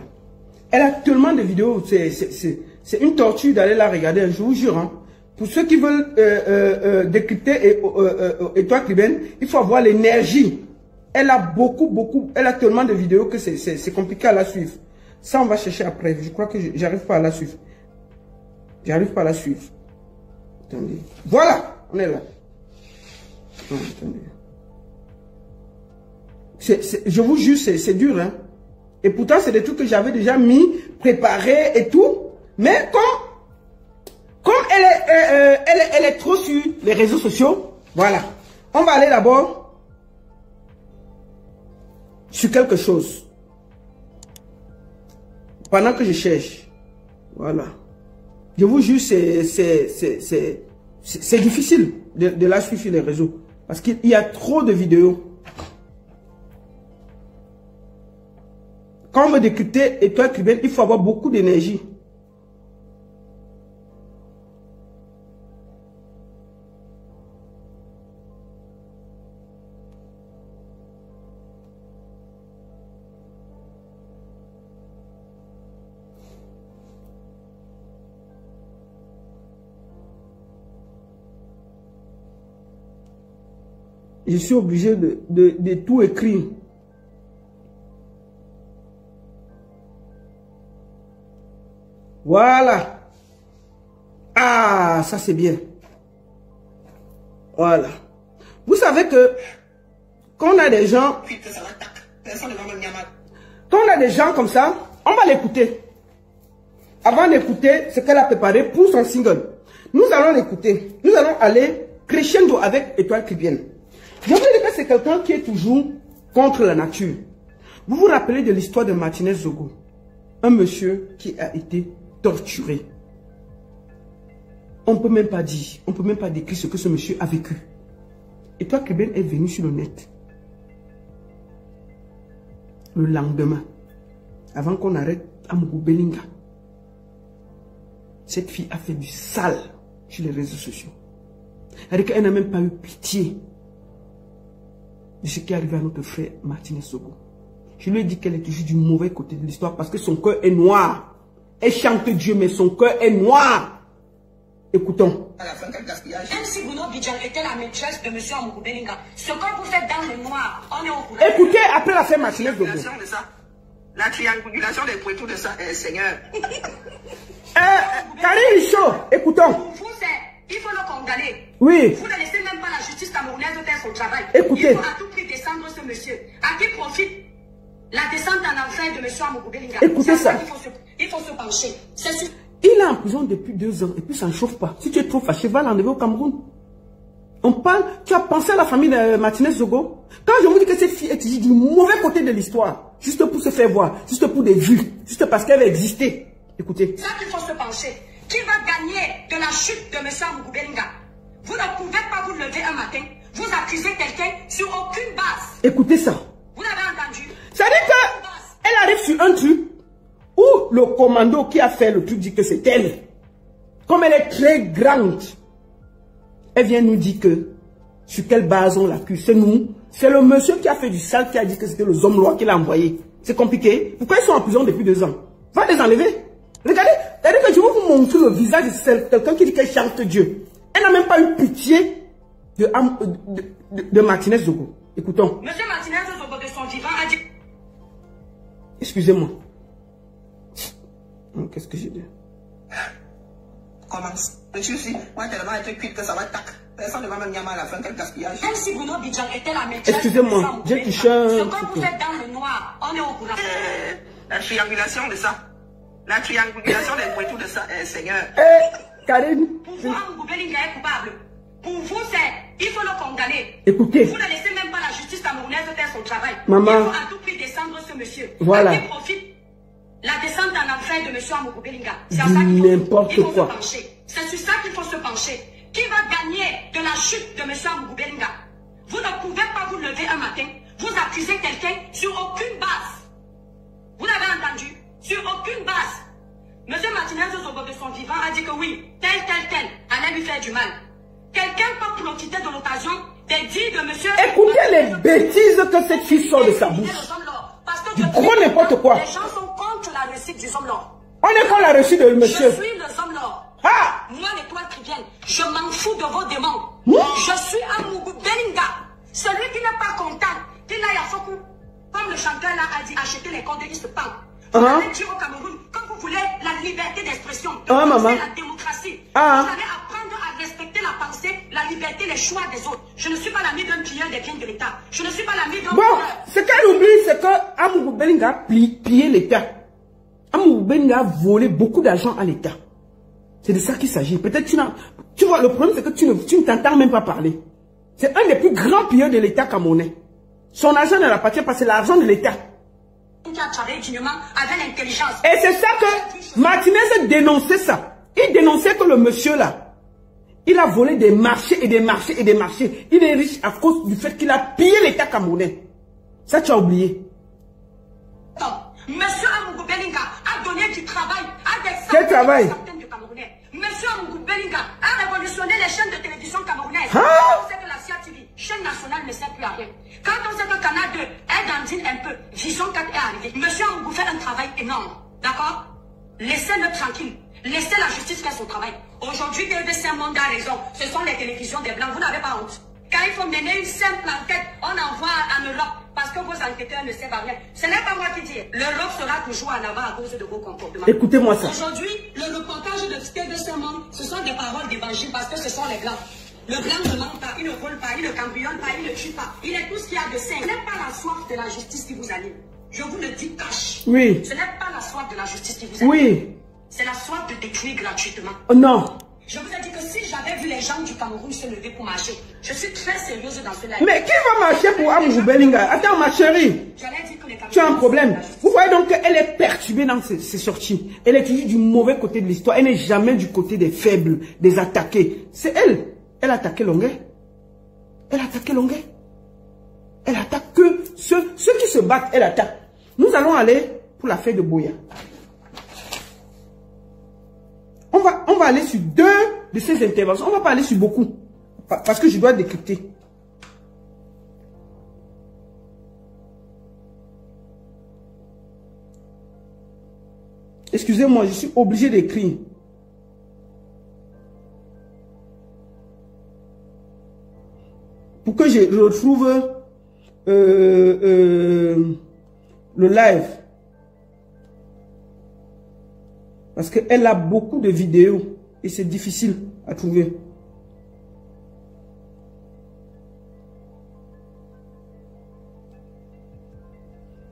Elle a tellement de vidéos, c'est une torture d'aller la regarder, je vous jure. Hein. Pour ceux qui veulent décrypter et toi, Kribien, il faut avoir l'énergie. Elle a beaucoup, elle a tellement de vidéos que c'est compliqué à la suivre. Ça, on va chercher après. Je crois que j'arrive pas à la suivre. J'arrive pas à la suivre. Attendez. Voilà, on est là. Non, attendez. Je vous jure, c'est dur, hein. Et pourtant, c'est des trucs que j'avais déjà mis, préparés et tout. Mais comme elle est trop sur les réseaux sociaux, voilà. On va aller d'abord sur quelque chose. Pendant que je cherche. Voilà. Je vous jure, c'est difficile de la suivre sur les réseaux. Parce qu'il y a trop de vidéos. Quand on veut décrypter et toi, Kribien, il faut avoir beaucoup d'énergie. Je suis obligé de tout écrire. Voilà. Ah, ça c'est bien. Voilà. Vous savez que quand on a des gens... Quand on a des gens comme ça, on va l'écouter. Avant d'écouter ce qu'elle a préparé pour son single. Nous allons l'écouter. Nous allons aller crescendo avec Étoile Kribien. Je vous dis que c'est quelqu'un qui est toujours contre la nature. Vous vous rappelez de l'histoire de Martinez Zogo? Un monsieur qui a été torturé. On ne peut même pas dire, on ne peut même pas décrire ce que ce monsieur a vécu. Et toi, Kribien est venu sur le net. Le lendemain, avant qu'on arrête Amougou Belinga, cette fille a fait du sale sur les réseaux sociaux. Elle n'a même pas eu pitié de ce qui est arrivé à notre frère Martinez Zogo. Je lui ai dit qu'elle est toujours du mauvais côté de l'histoire parce que son cœur est noir. Elle chante Dieu, mais son cœur est noir. Écoutons. Même si Bruno Bidjan était la maîtresse de M. Amougou Belinga, ce que vous faites dans le noir, on est au courant. Écoutez, après la fin Martinez Zogo. La triangulation des poitrines de ça, Seigneur. Karim Richaud, écoutons. Pour vous, il faut le condamner. Oui. Vous ne laissez même pas la justice camerounaise faire son travail. Écoutez. Il faut à tout prix descendre ce monsieur. À qui profite la descente en enfer de M. Amougou Belinga? Écoutez ça. Il faut se pencher. Il est en prison depuis 2 ans et puis ça ne chauffe pas. Si tu es trop fâché, va l'enlever au Cameroun. On parle, tu as pensé à la famille de Martinez Zogo? Quand je vous dis que cette fille est du mauvais côté de l'histoire, juste pour se faire voir, juste pour des vues, juste parce qu'elle va exister. Écoutez. Ça qu'il faut se pencher. Qui va gagner de la chute de M. Amougou Belinga? Vous ne pouvez pas vous lever un matin, vous accusez quelqu'un sur aucune base. Écoutez ça. Vous l'avez entendu? sur un truc où le commando qui a fait le truc dit que c'est elle. Comme elle est très grande, elle vient nous dire que sur quelle base on l'accuse. C'est nous. C'est le monsieur qui a fait du sale qui a dit que c'était le Zomlois qui l'a envoyé. C'est compliqué. Pourquoi ils sont en prison depuis 2 ans? Va les enlever. Regardez, c'est-à-dire que je vais vous montrer le visage de quelqu'un qui dit qu'elle chante Dieu. Elle n'a même pas eu pitié de Martinez Zogo. Écoutons. Monsieur Martinez Zogo de son vivant a dit... Excusez-moi. Qu'est-ce que j'ai dit? Comment? Je suis moi tellement être cuite que ça va tac. Personne ne va même à la fin, quel gaspillage. Même si Bruno Bidjan était la maîtresse... Excusez-moi, j'ai touché un... Ce que vous faites dans le noir, on est au courant. La triangulation de ça. La triangulation des pointous de ça, Seigneur. Karine. Pour vous, Amougou Bellinga est coupable. Pour vous, il faut le condamner. Écoutez. Vous ne laissez même pas la justice camerounaise faire son travail. Maman. Il faut à tout prix descendre ce monsieur. Voilà. Qui profite la descente en enfer de monsieur Amougou Bellinga. C'est à ça qu'il faut se pencher. C'est sur ça qu'il faut se pencher. Qui va gagner de la chute de monsieur Amougou Bellinga? Vous ne pouvez pas vous lever un matin, vous accusez quelqu'un sur aucune base. Vous l'avez entendu? Sur aucune base. Monsieur Martinez Zogo de son vivant a dit que oui, tel allait lui faire du mal. Quelqu'un peut profiter de l'occasion des dits de monsieur... Écoutez les bêtises que cette fille sort de sa bouche. Du gros n'importe quoi. Les gens sont contre la réussite du Zomlor. On est contre la réussite de monsieur. Je suis le Zomlor. Ah! Moi, l'étoile trivienne, je m'en fous de vos démons. Je suis Amougou Bellinga. Celui qui n'est pas content, qui n'a à Fokou. Comme le chanteur là a dit, achetez les cordes qui se pendent. Vous allez dire au Cameroun, quand vous voulez la liberté d'expression, maman. La démocratie, vous allez apprendre à respecter la pensée, la liberté, les choix des autres. Je ne suis pas l'ami d'un pilleur des biens de l'État. Je ne suis pas l'ami d'un... Bon, ce qu'elle oublie, c'est que Amougou Bellinga a pillé l'État. Amougou Bellinga a volé beaucoup d'argent à l'État. C'est de ça qu'il s'agit. Peut-être tu vois, le problème, c'est que tu ne t'entends même pas parler. C'est un des plus grands pilleurs de l'État camerounais. Son argent ne l'appartient pas, c'est l'argent de l'État. Qui a travaillé dignement avec l'intelligence. Et c'est ça que Martinez dénonçait ça. Il dénonçait que le monsieur là, il a volé des marchés et des marchés et des marchés. Il est riche à cause du fait qu'il a pillé l'État camerounais. Ça, tu as oublié. Monsieur Amougou Bellinga a donné du travail à des centaines de Camerounais. Monsieur Amougou Bellinga a révolutionné les chaînes de télévision camerounaises. Quand on sait que la CIA TV, chaîne nationale, ne sert plus à rien. Quand on sait que Canal 2 est dandine un peu, Vision 4 est arrivé. Monsieur Amougou fait un travail énorme. D'accord? Laissez-le tranquille. Laissez la justice faire son travail. Aujourd'hui, BBC Monde a raison. Ce sont les télévisions des Blancs. Vous n'avez pas honte. Quand il faut mener une simple enquête, on envoie en Europe parce que vos enquêteurs ne servent à rien. Ce n'est pas moi qui dis. L'Europe sera toujours en avant à cause de vos comportements. Écoutez-moi ça. Aujourd'hui, le reportage de BBC Monde, ce sont des paroles d'évangile parce que ce sont les Blancs. Le Blanc ne ment pas, il ne vole pas, il ne cambriole pas, il ne tue pas. Il est tout ce qu'il y a de sain. Ce n'est pas la soif de la justice qui vous anime. Je vous le dis cash. Oui. Ce n'est pas la soif de la justice qui vous anime. Oui. C'est la soif de détruire gratuitement. Oh non. Je vous ai dit que si j'avais vu les gens du Cameroun se lever pour marcher, je suis très sérieuse dans ce live. Mais qui va marcher pour Amougou Bellinga? Attends, ma chérie. Tu as un problème. Vous voyez donc qu'elle est perturbée dans ses sorties. Elle est toujours du mauvais côté de l'histoire. Elle n'est jamais du côté des faibles, des attaqués. C'est elle. Elle a attaqué Longuet. Elle a attaqué Longuet. Elle attaque que ceux qui se battent, elle attaque. Nous allons aller pour la fête de Boya. On va aller sur 2 de ces interventions. On ne va pas aller sur beaucoup. Parce que je dois décrypter. Excusez-moi, je suis obligé d'écrire. Pour que je retrouve le live. Parce qu'elle a beaucoup de vidéos et c'est difficile à trouver.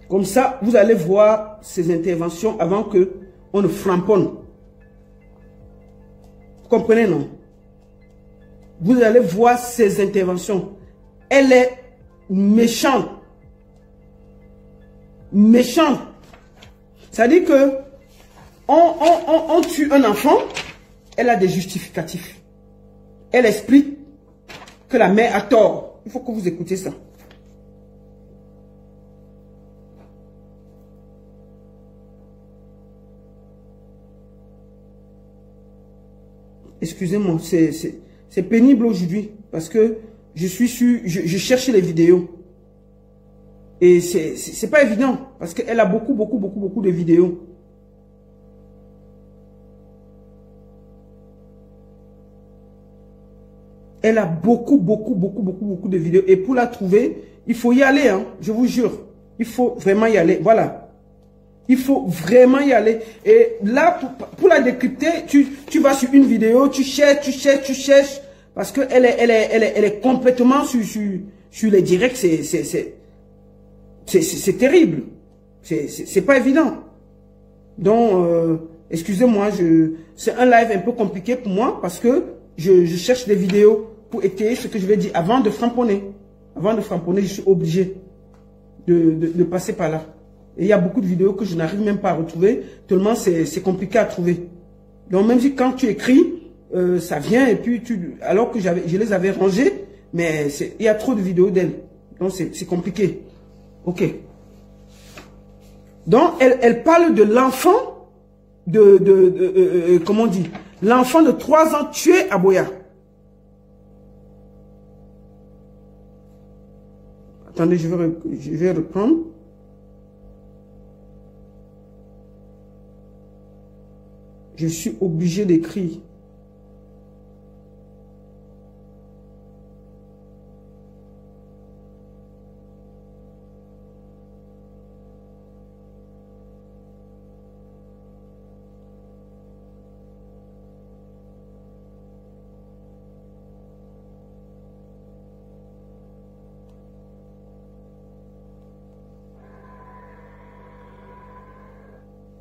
Comme ça, vous allez voir ses interventions avant que on ne framponne. Vous comprenez, non? Vous allez voir ses interventions. Elle est méchante. Méchante. C'est-à-dire que on tue un enfant, elle a des justificatifs. Elle explique que la mère a tort. Il faut que vous écoutez ça. excusez-moi, c'est pénible aujourd'hui parce que je cherche les vidéos. Et c'est pas évident parce qu'elle a beaucoup de vidéos. Elle a beaucoup de vidéos. Et pour la trouver, il faut y aller, hein, je vous jure. Il faut vraiment y aller. Voilà. Il faut vraiment y aller. Et là, pour la décrypter, tu vas sur une vidéo, tu cherches. Parce qu'elle est complètement sur les directs. C'est terrible. C'est pas évident. Donc, excusez-moi, c'est un live un peu compliqué pour moi parce que je cherche des vidéos pour étayer ce que je vais dire avant de framponner. Avant de framponner, je suis obligé de passer par là. Et il y a beaucoup de vidéos que je n'arrive même pas à retrouver, tellement c'est compliqué à trouver. Donc même si quand tu écris, ça vient et puis alors que je les avais rangées, mais il y a trop de vidéos d'elle. Donc c'est compliqué. Ok. Donc elle parle de l'enfant comment on dit? L'enfant de 3 ans tué à Boya. Attendez, je vais reprendre. Je suis obligé d'écrire.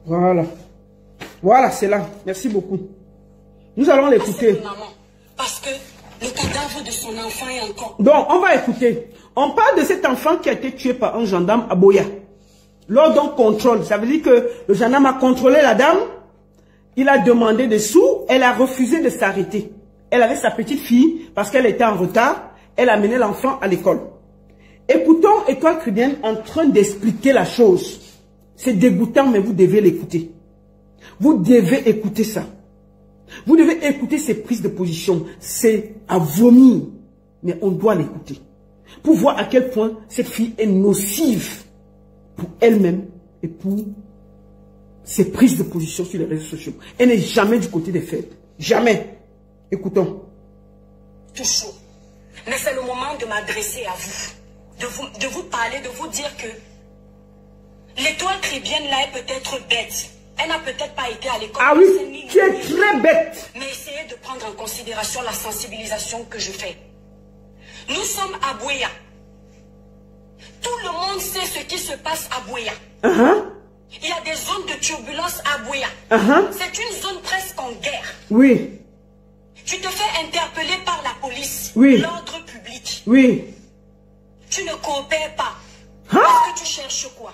Voilà. Voilà, c'est là. Merci beaucoup. Nous allons l'écouter. Parce que le cadavre de son enfant est encore... Donc, on va écouter. On parle de cet enfant qui a été tué par un gendarme à Boya. Lors d'un contrôle, ça veut dire que le gendarme a contrôlé la dame. Il a demandé des sous. Elle a refusé de s'arrêter. Elle avait sa petite fille parce qu'elle était en retard. Elle a amené l'enfant à l'école. Écoutons Étoile Chrétienne en train d'expliquer la chose. C'est dégoûtant, mais vous devez l'écouter. Vous devez écouter ça. Vous devez écouter ces prises de position. C'est à vomir. Mais on doit l'écouter. Pour voir à quel point cette fille est nocive pour elle-même et pour ses prises de position sur les réseaux sociaux. Elle n'est jamais du côté des faibles. Jamais. Écoutons. Tout chaud. Mais c'est le moment de m'adresser à vous. De vous parler, de vous dire que l'étoile chrétienne là est peut-être bête. Elle n'a peut-être pas été à l'école. Ah oui, tu es très bête. Mais essayez de prendre en considération la sensibilisation que je fais. Nous sommes à Boya. Tout le monde sait ce qui se passe à Boya. Il y a des zones de turbulence à Boya. C'est une zone presque en guerre. Oui. Tu te fais interpeller par la police. Oui. L'ordre public. Oui. Tu ne coopères pas. Parce que tu cherches quoi?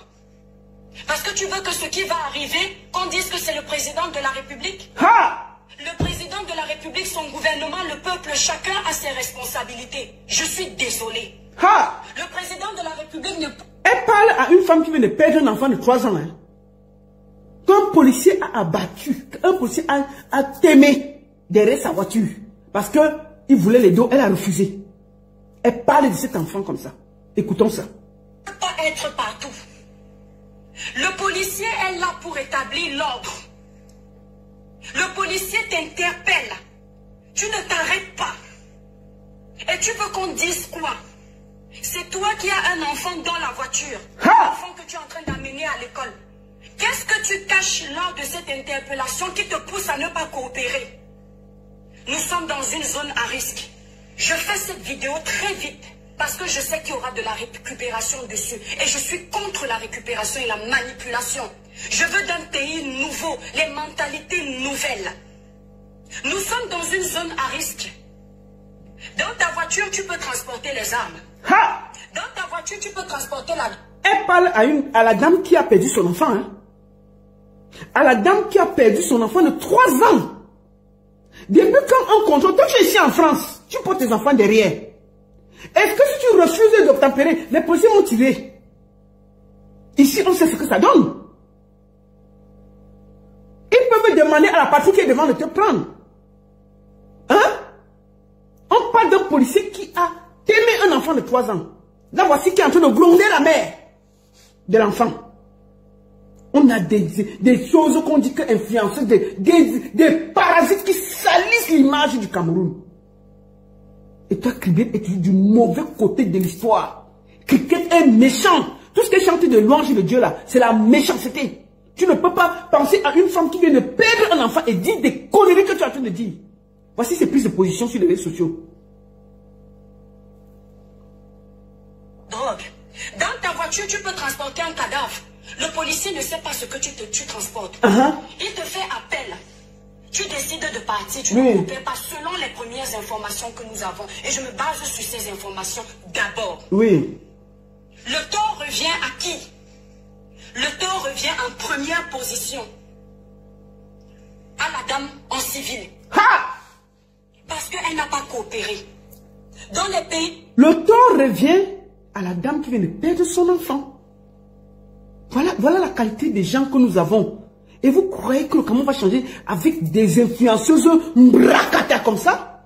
Parce que tu veux que ce qui va arriver, qu'on dise que c'est le président de la République? Le président de la République, son gouvernement, le peuple, chacun a ses responsabilités. Je suis désolé. Le président de la République ne... Elle parle à une femme qui vient de perdre un enfant de 3 ans. Hein. Qu'un policier a abattu, un policier a témé derrière sa voiture. Parce qu'il voulait les dos, elle a refusé. Elle parle de cet enfant comme ça. Écoutons ça. Ne peut pas être partout. Le policier est là pour établir l'ordre. Le policier t'interpelle. Tu ne t'arrêtes pas. Et tu veux qu'on dise quoi? C'est toi qui as un enfant dans la voiture. Un enfant que tu es en train d'amener à l'école. Qu'est-ce que tu caches lors de cette interpellation qui te pousse à ne pas coopérer? Nous sommes dans une zone à risque. Je fais cette vidéo très vite. Parce que je sais qu'il y aura de la récupération dessus. Et je suis contre la récupération et la manipulation. Je veux d'un pays nouveau, les mentalités nouvelles. Nous sommes dans une zone à risque. Dans ta voiture, tu peux transporter les armes. Dans ta voiture, tu peux transporter la... Elle parle à la dame qui a perdu son enfant. Hein? À la dame qui a perdu son enfant de 3 ans. Depuis quand on contrôle, toi tu es ici en France, tu portes tes enfants derrière. Est-ce que si tu refuses d'obtempérer, les policiers vont tirer? Ici, on sait ce que ça donne. Ils peuvent demander à la patrouille qui est devant de te prendre. policier qui a aimé un enfant de 3 ans. Là, voici qui est en train de gronder la mère de l'enfant. On a des choses qu'on dit que influencent, des parasites qui salissent l'image du Cameroun. Et toi, Cribiel, es du mauvais côté de l'histoire. Cricket est méchant. Tout ce qui est chanté de louange de Dieu là, c'est la méchanceté. Tu ne peux pas penser à une femme qui vient de perdre un enfant et dire des conneries que tu es en train de dire. Voici ces prises de position sur les réseaux sociaux. Drogue. Dans ta voiture, tu peux transporter un cadavre. Le policier ne sait pas ce que tu transportes. Il te fait appel. Tu décides de partir, tu ne coopères pas selon les premières informations que nous avons. Et je me base sur ces informations d'abord. Oui. Le tort revient à qui? Le tort revient en première position à la dame en civil. Parce qu'elle n'a pas coopéré. Dans les pays... Le tort revient à la dame qui vient de perdre son enfant. Voilà la qualité des gens que nous avons. Et vous croyez que le Cameroun va changer avec des influenceuses bracata comme ça?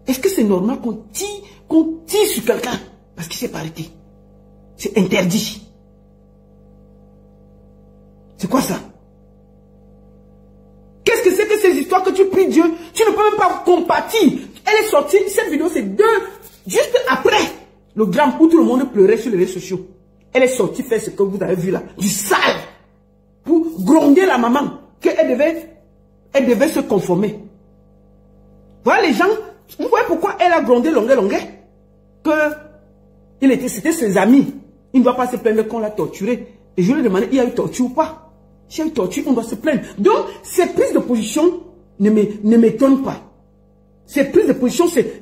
Est-ce que c'est normal qu'on tire sur quelqu'un parce qu'il s'est pas arrêté? C'est interdit. C'est quoi ça? Qu'est-ce que c'est que ces histoires que tu pries Dieu? Tu ne peux même pas compatir. Elle est sortie, cette vidéo c'est juste après le drame où tout le monde pleurait sur les réseaux sociaux. Elle est sortie faire ce que vous avez vu là, du sale, pour gronder la maman, qu'elle devait se conformer. Voilà les gens, vous voyez pourquoi elle a grondé longuet, que c'était ses amis. Il ne doit pas se plaindre qu'on l'a torturé. Et je lui ai demandé, il y a eu torture ou pas? S'il y a eu torture, on doit se plaindre. Donc, ces prises de position ne m'étonnent pas. Ces prises de position, c'est-à-dire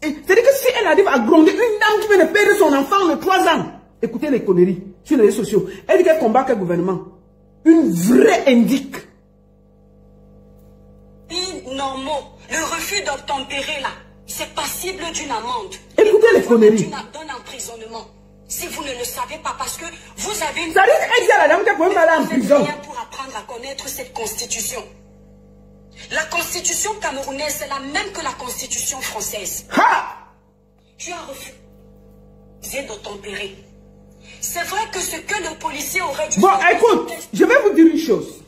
que si elle arrive à gronder une dame qui vient de perdre son enfant de 3 ans, écoutez les conneries sur les réseaux sociaux. Elle dit qu'elle combat quel gouvernement? Une vraie indique. Normaux, le refus d'obtempérer là, c'est passible d'une amende. Écoutez les conneries. D'un emprisonnement. Si vous ne le savez pas, parce que vous avez une... Ça dit qu'elle dit à la dame qu'elle peut même aller en prison. Pour apprendre à connaître cette constitution. La constitution camerounaise, c'est la même que la constitution française. Tu as refusé d'obtempérer. C'est vrai que ce que le policier aurait dû... Bon, écoute, je vais vous dire une chose.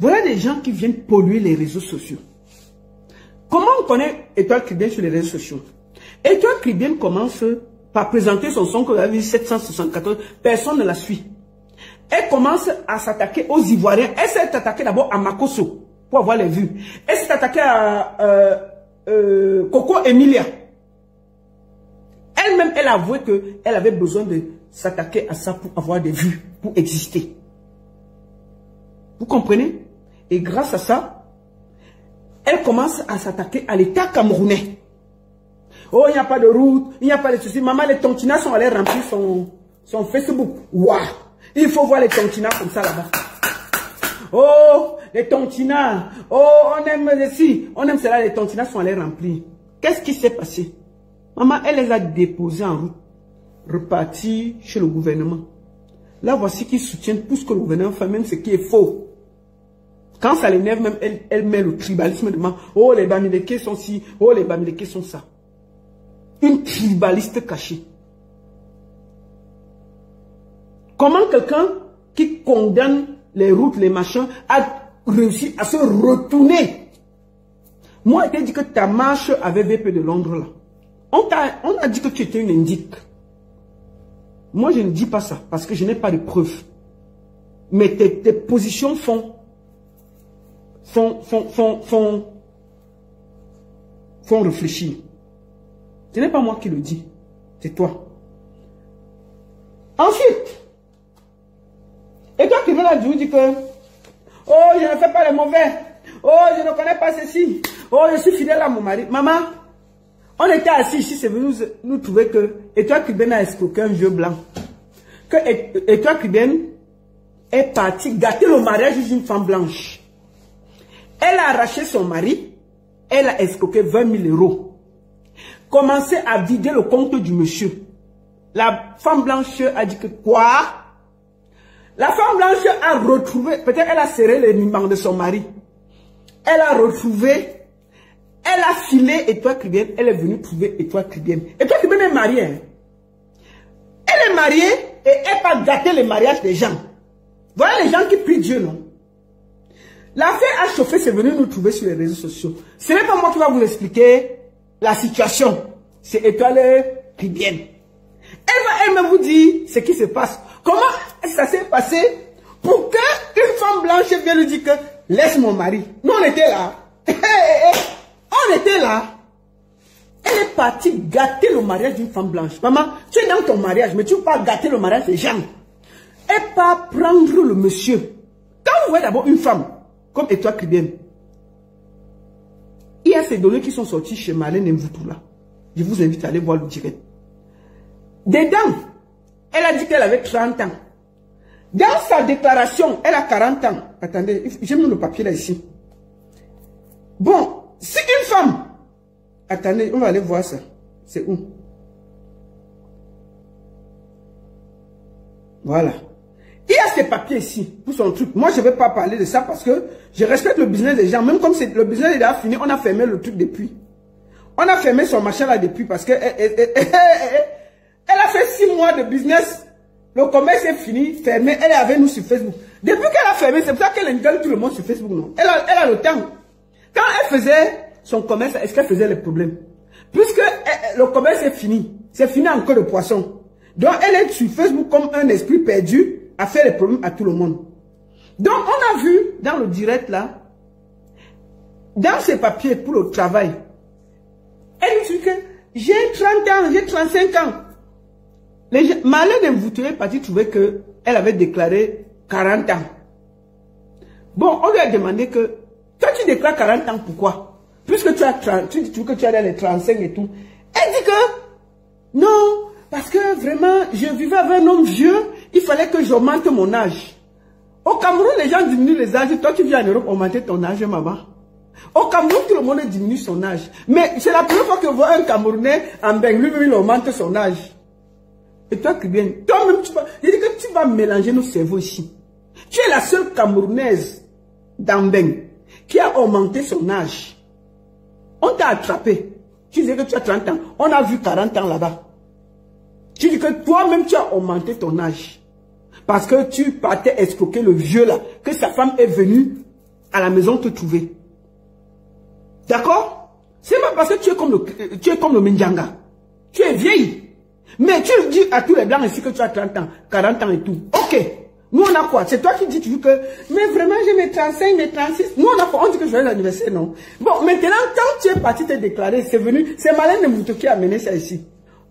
Voilà des gens qui viennent polluer les réseaux sociaux. Comment on connaît Étoile Cribienne sur les réseaux sociaux? Étoile Cribienne commence par présenter son son que vous avez vu, 774. Personne ne la suit. Elle commence à s'attaquer aux Ivoiriens. Elle s'est attaquée d'abord à Makosso pour avoir les vues. Elle s'est attaquée à Coco Emilia. Elle-même, elle a avoué qu'elle avait besoin de s'attaquer à ça pour avoir des vues, pour exister. Vous comprenez? Et grâce à ça, elle commence à s'attaquer à l'État camerounais. Oh, il n'y a pas de route, il n'y a pas de soucis. Maman, les tontinas sont allés remplir son Facebook. Waouh! Il faut voir les tontinas comme ça là-bas. Oh, les tontinas. Oh, on aime ceci, on aime cela. Les tontinas sont allés remplir. Qu'est-ce qui s'est passé? Maman, elle les a déposés en route, repartis chez le gouvernement. Là, voici qu'ils soutiennent tout ce que le gouvernement fait, même ce qui est faux. Quand ça l'énerve, même elle met le tribalisme devant. Oh, les Bamileke sont ci, oh, les Bamileke sont ça. Une tribaliste cachée. Comment quelqu'un qui condamne les routes, les machins, a réussi à se retourner? Moi, il t'a dit que ta marche avait VP de Londres là. On a dit que tu étais une indique. Moi, je ne dis pas ça parce que je n'ai pas de preuves. Mais tes positions font réfléchir. Ce n'est pas moi qui le dis, c'est toi. Ensuite, et toi qui viens là, tu dis que oh, je ne fais pas le mauvais. Oh, je ne connais pas ceci. Oh, je suis fidèle à mon mari. Maman, on était assis ici, c'est venu nous trouver que Étoile Cribienne a escroqué un vieux blanc. Que Étoile Cribienne est partie gâter le mariage d'une femme blanche. Elle a arraché son mari, elle a escroqué 20 000 €. Commencé à vider le compte du monsieur. La femme blanche a dit que quoi? La femme blanche a retrouvé, peut-être elle a serré les mains de son mari. Elle a retrouvé Elle a filé Étoile Chrétienne, elle est venue trouver Étoile Chrétienne. Étoile Chrétienne est mariée. Hein? Elle est mariée et elle va gâter le mariage des gens. Voilà les gens qui prient Dieu, non? L'affaire a chauffé, c'est venu nous trouver sur les réseaux sociaux. Ce n'est pas moi qui va vous expliquer la situation. C'est Étoile Chrétienne. Elle va elle-même vous dire ce qui se passe. Comment ça s'est passé pour qu'une femme blanche vienne lui dire que laisse mon mari. Nous on était là. On était là. Elle est partie gâter le mariage d'une femme blanche. Maman, tu es dans ton mariage, mais tu ne peux pas gâter le mariage des gens. Elle part prendre le monsieur. Quand vous voyez d'abord une femme, comme Étoile Chrétienne, il y a ces données qui sont sorties chez Marlène Mvutula. Je vous invite à aller voir le direct. Dedans, elle a dit qu'elle avait 30 ans. Dans sa déclaration, elle a 40 ans. Attendez, j'ai mis le papier là ici. Bon, si une femme... Attendez, on va aller voir ça. C'est où? Voilà. Il y a ces papiers ici, pour son truc. Moi, je ne vais pas parler de ça parce que je respecte le business des gens. Même comme le business est déjà fini, on a fermé le truc depuis. On a fermé son machin là depuis parce que... Elle a fait 6 mois de business. Le commerce est fini, fermé. Elle est avec nous sur Facebook. Depuis qu'elle a fermé, c'est pour ça qu'elle engueule tout le monde sur Facebook. Non? Elle a le temps. Quand elle faisait son commerce, est-ce qu'elle faisait les problèmes? Puisque le commerce est fini. C'est fini en queue de poisson. Donc elle est sur Facebook comme un esprit perdu à faire les problèmes à tout le monde. Donc on a vu dans le direct là, dans ses papiers pour le travail, elle dit que j'ai 30 ans, j'ai 35 ans. Marlène Mvutula est partie trouver qu'elle avait déclaré 40 ans. Bon, on lui a demandé que, toi tu déclares 40 ans, pourquoi? Puisque tu dis que tu as les 35 et tout. Elle dit que, non, parce que vraiment, je vivais avec un homme vieux, il fallait que j'augmente mon âge. Au Cameroun, les gens diminuent les âges. Toi, tu viens en Europe augmenter ton âge, maman. Au Cameroun, tout le monde diminue son âge. Mais c'est la première fois que je vois un Camerounais en Bengue, lui, il augmente son âge. Et toi qui viens, toi-même, je dis que tu vas mélanger nos cerveaux ici. Tu es la seule Camerounaise d'Ambeng qui a augmenté son âge. On t'a attrapé. Tu disais que tu as 30 ans. On a vu 40 ans là-bas. Tu dis que toi-même, tu as augmenté ton âge. Parce que tu partais escroquer le vieux là. Que sa femme est venue à la maison te trouver. D'accord? C'est pas parce que tu es comme le Minjanga. Tu es vieille. Mais tu dis à tous les blancs ici que tu as 30 ans, 40 ans et tout. Ok. Nous on a quoi? C'est toi qui dis toujours que, mais vraiment j'ai mes 35, mes 36. Nous on a quoi? On dit que je vais à l'anniversaire, non? Bon, maintenant, quand tu es parti te déclarer, c'est venu, c'est Marlène Mvutula qui a amené ça ici.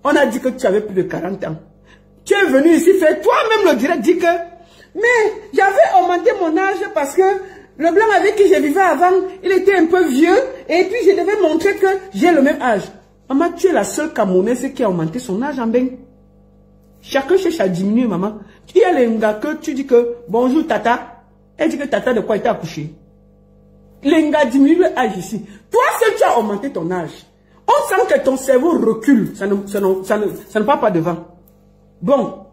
On a dit que tu avais plus de 40 ans. Tu es venu ici faire toi-même le direct, dit que, mais j'avais augmenté mon âge parce que le blanc avec qui je vivais avant, il était un peu vieux et puis je devais montrer que j'ai le même âge. Maman, tu es la seule Camerounaise qui a augmenté son âge en Beng. Chacun cherche à diminuer, maman. Il y a les gars que tu dis que bonjour tata. Elle dit que tata de quoi il t'a accouché. Les gars diminuent l'âge ici. Toi seul tu as augmenté ton âge. On sent que ton cerveau recule. Ça ne part pas devant. Bon.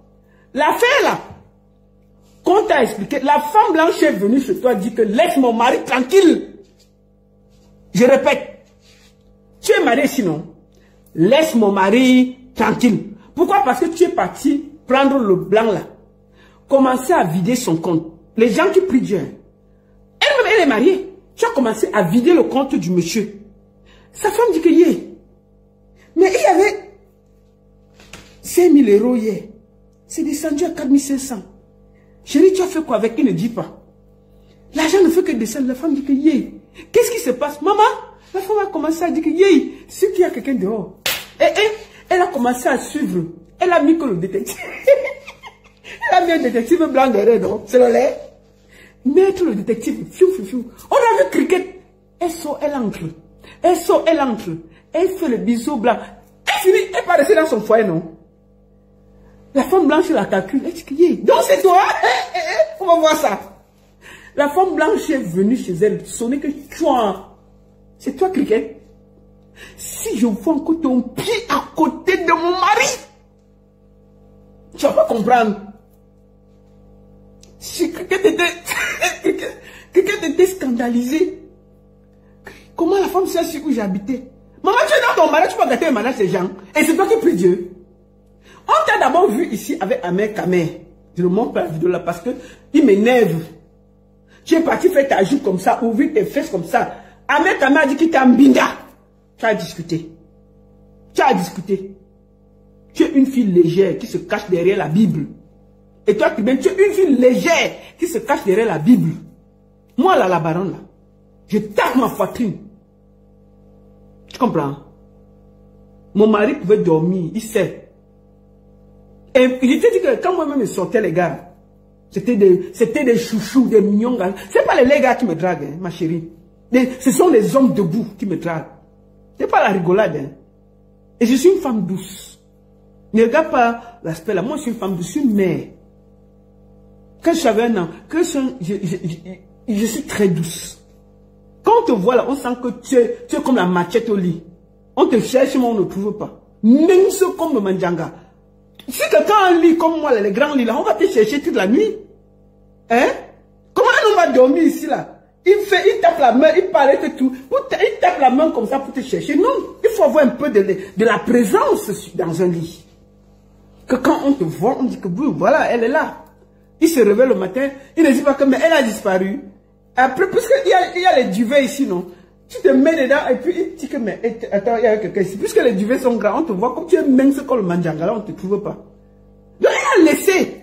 L'affaire là, qu'on t'a expliqué, la femme blanche est venue chez toi dit que laisse mon mari tranquille. Je répète. Tu es marié sinon. Laisse mon mari tranquille. Pourquoi? Parce que tu es parti prendre le blanc là. Commencer à vider son compte. Les gens qui prient Dieu. Elle-même, elle est mariée. Tu as commencé à vider le compte du monsieur. Sa femme dit que hier. Mais il y avait 5 000 € hier. C'est descendu à 4 500. Chérie, tu as fait quoi avec? Il ne dit pas. L'argent ne fait que descendre. La femme dit que hier. Qu'est-ce qui se passe? Maman, la femme a commencé à dire que hier, c'est qu'il y a quelqu'un dehors. Et elle a commencé à suivre. Elle a mis que le détective. Elle a mis un détective blanc derrière, non? C'est le lait. Mettre le détective. Fiou, fiou, fiou. On a vu cricket. Elle sort, elle entre. Elle sort, elle entre. Elle fait le bisou blanc. Elle finit, elle va rester dans son foyer, non? La femme blanche la calcule. Elle dit que yeah. Donc c'est toi. On va voir ça. La femme blanche est venue chez elle. Sonner que toi. C'est toi, cricket. Si je vois encore ton pied à côté de mon mari, tu vas pas comprendre. Si quelqu'un était scandalisé, comment la femme sait où j'ai habité? Maman, tu es dans ton mariage, tu peux gâter le mariage des gens. Et c'est toi qui prie Dieu. On t'a d'abord vu ici avec Ahmed Kamer. Je le montre la vidéo là parce que il m'énerve. Tu es parti faire ta joue comme ça, ouvrir tes fesses comme ça. Ahmed Kamer a dit qu'il t'a mbinda. Tu as discuté. Tu as discuté. Tu es une fille légère qui se cache derrière la Bible. Et toi, tu es une fille légère qui se cache derrière la Bible. Moi, là, la baronne, là, je tape ma poitrine. Tu comprends? Mon mari pouvait dormir, il sait. Et il te dit que quand moi-même je sortais, les gars, c'était des chouchous, des mignons gars. C'est pas les gars qui me draguent, hein, ma chérie. Ce sont les hommes debout qui me draguent. C'est pas la rigolade. Hein. Et je suis une femme douce. Ne regarde pas l'aspect là. Moi, je suis une femme douce, je suis une mère. Quand j'avais un an, je suis très douce. Quand on te voit là, on sent que tu es comme la machette au lit. On te cherche, mais on ne trouve pas. Même ce comme le Mandjanga. Si quelqu'un a un lit comme moi, les grands lits là, on va te chercher toute la nuit. Hein? Comment on va dormir ici là? Il tape la main, il parle et tout. Il tape la main comme ça pour te chercher. Non, il faut avoir un peu de la présence dans un lit. Que quand on te voit, on dit que voilà, elle est là. Il se réveille le matin, il ne dit pas que mais elle a disparu. Après, puisqu'il y a les duvets ici, non? Tu te mets dedans et puis il dit que mais attends, il y a quelqu'un ici. Puisque les duvets sont grands, on te voit comme tu es mince comme le Mandjanga, là, on ne te trouve pas. Donc il a laissé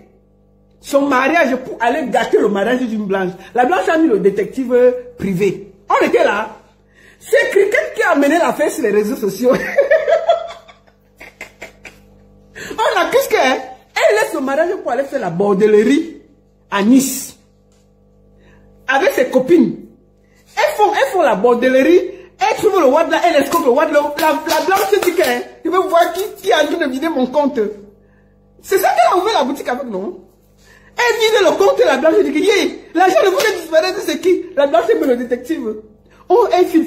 son mariage pour aller gâter le mariage d'une blanche. La blanche a mis le détective privé. On était là. C'est Cricket qui a amené l'affaire sur les réseaux sociaux. On accuse qu'elle laisse le mariage pour aller faire la bordellerie à Nice. Avec ses copines. Elles font la bordellerie. Elles trouvent le wad là, elles escroquent le wad là. La blanche se dit qu'elle veut voir qui est en train de vider mon compte. C'est ça qu'elle a ouvert la boutique avec, non? Elle vide le compte et la blanche dit que l'argent ne voulait disparaître, c'est qui? La blanche est le détective. Oh, elle fiu,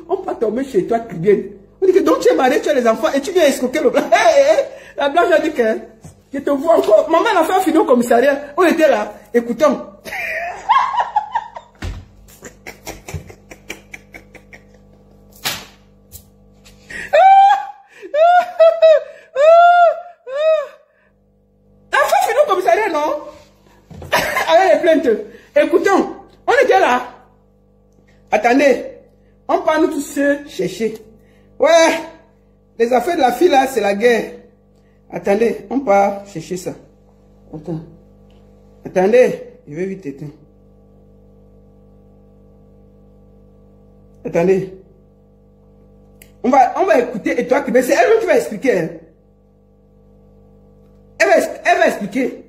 on va tomber chez toi, tu viens. On dit que donc tu es marié, tu as les enfants et tu viens escroquer le blanc. La blanche a dit que je te vois encore. Maman, elle a fait un film au commissariat. On était là, écoutons. Écoutons, on était là. Attendez, on part nous tous chercher. Ouais, les affaires de la fille là, c'est la guerre. Attendez, on part chercher ça. Attends. Attendez, je vais vite éteindre. Attendez. On va écouter et toi, c'est elle qui va expliquer. Hein. Elle va expliquer.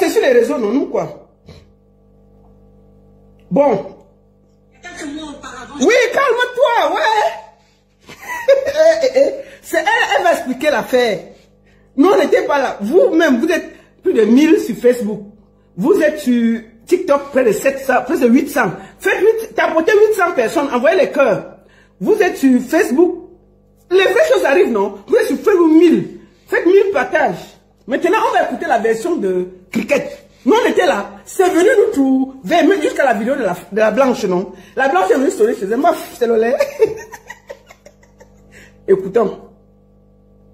Sur les réseaux, non, nous quoi. Bon. Oui, calme-toi, ouais. C'est elle va expliquer l'affaire. Nous, on n'était pas là. Vous-même, vous êtes plus de 1000 sur Facebook. Vous êtes sur TikTok, près de 700, près de 800. Tapotez 800 personnes, envoyez les cœurs. Vous êtes sur Facebook. Les vraies choses arrivent, non? Vous êtes sur Facebook 1000. Faites 1000 partages. Maintenant, on va écouter la version de Cricket. Nous, on était là. C'est venu nous trouver jusqu'à la vidéo de la blanche, non? La blanche est venue sonner chez elle. C'est le lait. Écoutons.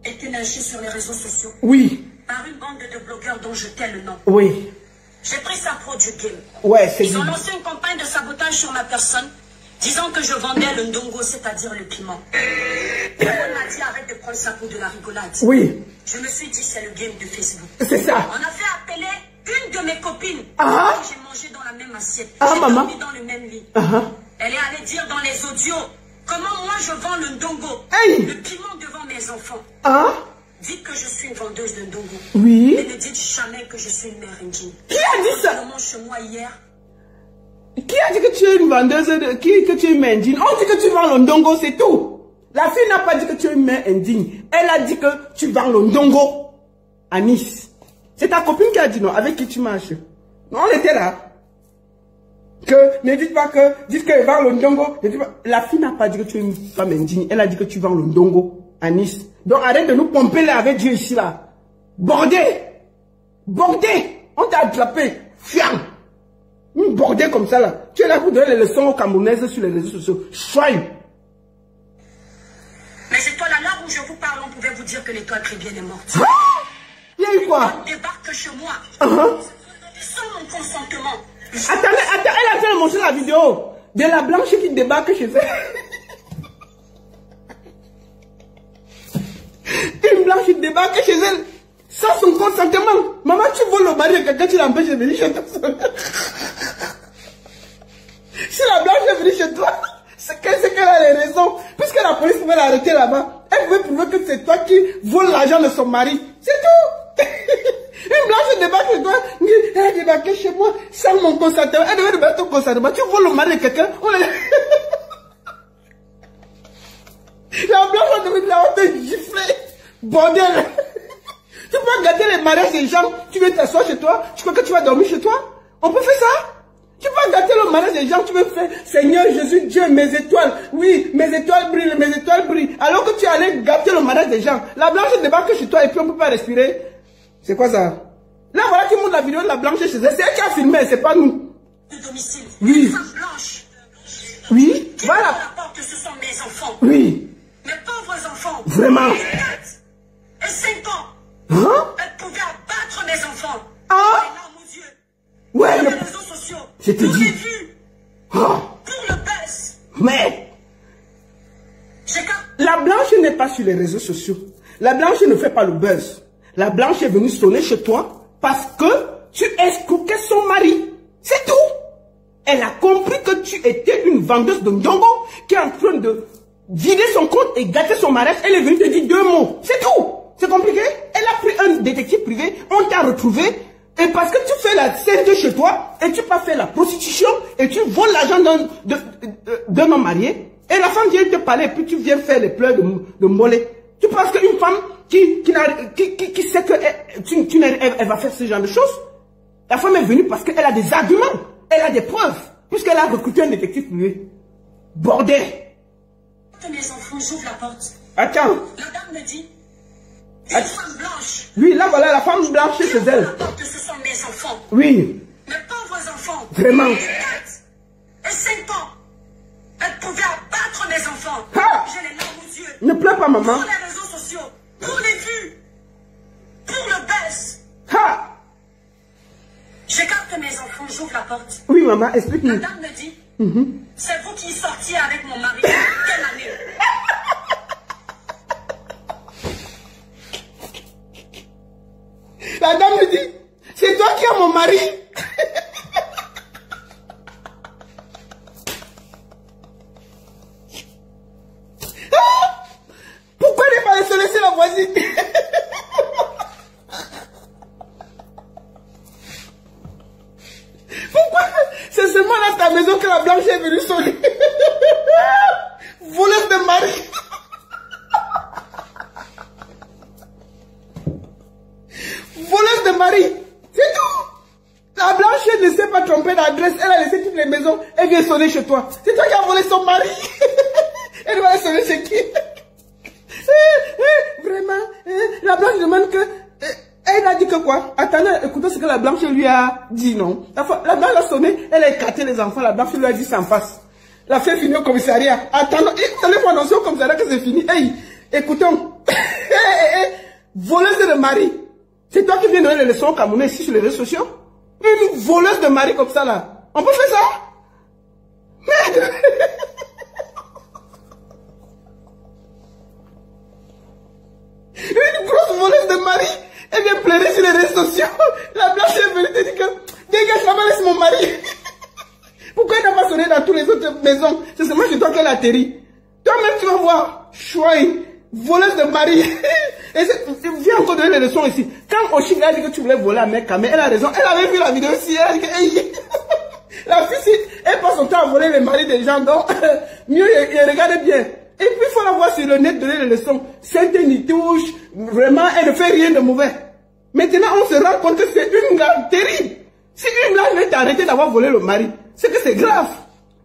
Été lynché sur les réseaux sociaux. Oui. Par une bande de blogueurs dont je tais le nom. Oui. J'ai pris sa pro du game. Ouais, c'est Ils ont lancé une campagne de sabotage sur ma personne, disant que je vendais le ndongo, c'est-à-dire le piment. On m'a dit arrête de prendre ça pour de la rigolade. Oui. Je me suis dit c'est le game de Facebook. C'est ça. On a fait appeler une de mes copines. Ah. J'ai mangé dans la même assiette. Ah, j'ai maman. dormi dans le même lit. Ah. Elle est allée dire dans les audios comment moi je vends le ndongo. Hey. Le piment devant mes enfants. Ah. Dites que je suis une vendeuse de ndongo. Oui. Mais ne dites jamais que je suis une mère indienne. Qui a dit ça? Je mange chez moi hier. Qui a dit que tu es une vendeuse que tu es une mère indigne? On dit que tu vends le ndongo, c'est tout. La fille n'a pas dit que tu es une mère indigne. Elle a dit que tu vends le ndongo à Nice. C'est ta copine qui a dit non, avec qui tu marches. Non, on était là. Que ne dites pas que, dites qu'elle vend le ndongo. La fille n'a pas dit que tu es une femme indigne. Elle a dit que tu vends le ndongo. à Nice. Donc arrête de nous pomper là avec Dieu ici là. Bordé. Bordé. On t'a attrapé. Fiam. Une bordée comme ça là. Tu es là pour donner les leçons aux Camerounaises sur les réseaux sociaux. Soigne. Mais c'est toi là où je vous parle, on pouvait vous dire que l'étoile chrétienne est morte. Ah, il y a eu quoi? On débarque chez moi. Sans mon consentement. Attendez, elle a fait montrer la vidéo de la blanche qui débarque chez elle. Une blanche qui débarque chez elle sans son consentement. Maman, tu voles le mari de quelqu'un, tu l'empêches de venir chez toi. Si la blanche est venue chez toi, c'est qu'elle a les raisons. Puisque la police pouvait l'arrêter là-bas, elle pouvait prouver que c'est toi qui voles l'argent de son mari. C'est tout. Une blanche débarque chez toi, elle a débarqué chez moi sans mon consentement. Elle devait débarquer ton consentement. Tu voles le mari de quelqu'un. La blanche devait te gifler. Bordel. Tu peux gâter les mariages des gens. Tu veux t'asseoir chez toi. Tu crois que tu vas dormir chez toi? On peut faire ça? Tu peux gâter le mariage des gens. Tu veux faire Seigneur Jésus Dieu, mes étoiles. Oui, mes étoiles brillent, mes étoiles brillent. Alors que tu allais gâter le mariage des gens. La blanche débarque chez toi et puis on ne peut pas respirer. C'est quoi ça? Là, voilà qui montre la vidéo de la blanche chez elle. C'est elle qui a filmé, c'est pas nous. Domicile. Oui. Blanche. Oui. Voilà. La porte, ce sont mes enfants. Oui. Mes pauvres enfants. Vraiment. 4 et 5 ans. Hein? Elle pouvait abattre mes enfants. Ah? Les larmes aux yeux. Ouais, Pour les réseaux sociaux. Je te pour dis. les vues. Oh. Pour le buzz. Mais J'écarte. la blanche n'est pas sur les réseaux sociaux. La blanche ne fait pas le buzz. La blanche est venue sonner chez toi parce que tu escroquais son mari. C'est tout. Elle a compris que tu étais une vendeuse de ndongo qui est en train de vider son compte et gâter son mariage. Elle est venue te dire 2 mots. C'est tout. C'est compliqué. Elle a pris un détective privé. On t'a retrouvé. Et parce que tu fais la scène chez toi et tu pas fait la prostitution et tu voles l'argent d'un homme marié et la femme vient te parler et puis tu viens faire les pleurs de mollet. Tu penses qu'une femme qui sait que elle va faire ce genre de choses, la femme est venue parce qu'elle a des arguments, elle a des preuves, puisqu'elle a recruté un détective privé. Bordel. Mes enfants, j'ouvre la porte. Attends. La dame me dit, une femme blanche. Oui, là voilà la femme blanche chez elle. La porte, ce sont mes enfants. Oui. Mes pauvres enfants. Vraiment. 4 et 5 ans. Elle pouvait abattre mes enfants. Ha! J'ai les larmes aux yeux. Ne pleure pas, maman. Pour les réseaux sociaux. Pour les vues. Pour le buzz. Ha! J'écarte mes enfants, j'ouvre la porte. Oui, maman, La explique-nous. dame me dit, c'est vous qui sortiez avec mon mari. Quelle année? La dame me dit, c'est toi qui as mon mari. Pourquoi ne pas laisser la voisine? Pourquoi c'est seulement dans ta maison que la blanche est venue sonner? Voleuse de mari. Voleuse de mari. C'est tout. La blanche ne s'est pas trompée d'adresse. Elle a laissé toutes les maisons. Elle vient sonner chez toi. C'est toi qui as volé son mari. Elle va sonner chez qui? Vraiment. La blanche demande que... Elle a dit que quoi? Attendez, écoutez ce que la blanche lui a dit, non? La blanche a sonné, elle a écarté les enfants, la blanche lui a dit sans face. La fait finir au commissariat. Attendez, allez-vous annoncer au commissariat que c'est fini. Hey, écoutons. Voleuse de mari. C'est toi qui viens donner les leçons au Camerounais ici sur les réseaux sociaux? Une voleuse de mari comme ça là. On peut faire ça? Merde. Une grosse voleuse de mari. Elle vient pleurer sur les réseaux sociaux. La blanche est venue te dire que dégage là-bas, laisse mon mari. Pourquoi elle n'a pas sonné dans toutes les autres maisons? C'est seulement chez toi qu'elle atterrit. Toi-même, tu vas voir. Chouai, voleuse de mari. Et viens encore donner les leçons ici. Quand Oshiga a dit que tu voulais voler à Mecca, mais elle a raison. Elle avait vu la vidéo aussi. Elle a dit que hey, la fille, elle passe son temps à voler les maris des gens. Donc, mieux, regardez bien. Et puis, il faut la voir sur le net, donner les leçons. Sainte Nitouche, vraiment, elle ne fait rien de mauvais. Maintenant, on se rend compte que c'est une grave terrible. Si une blanche veut t'arrêter d'avoir volé le mari, c'est que c'est grave.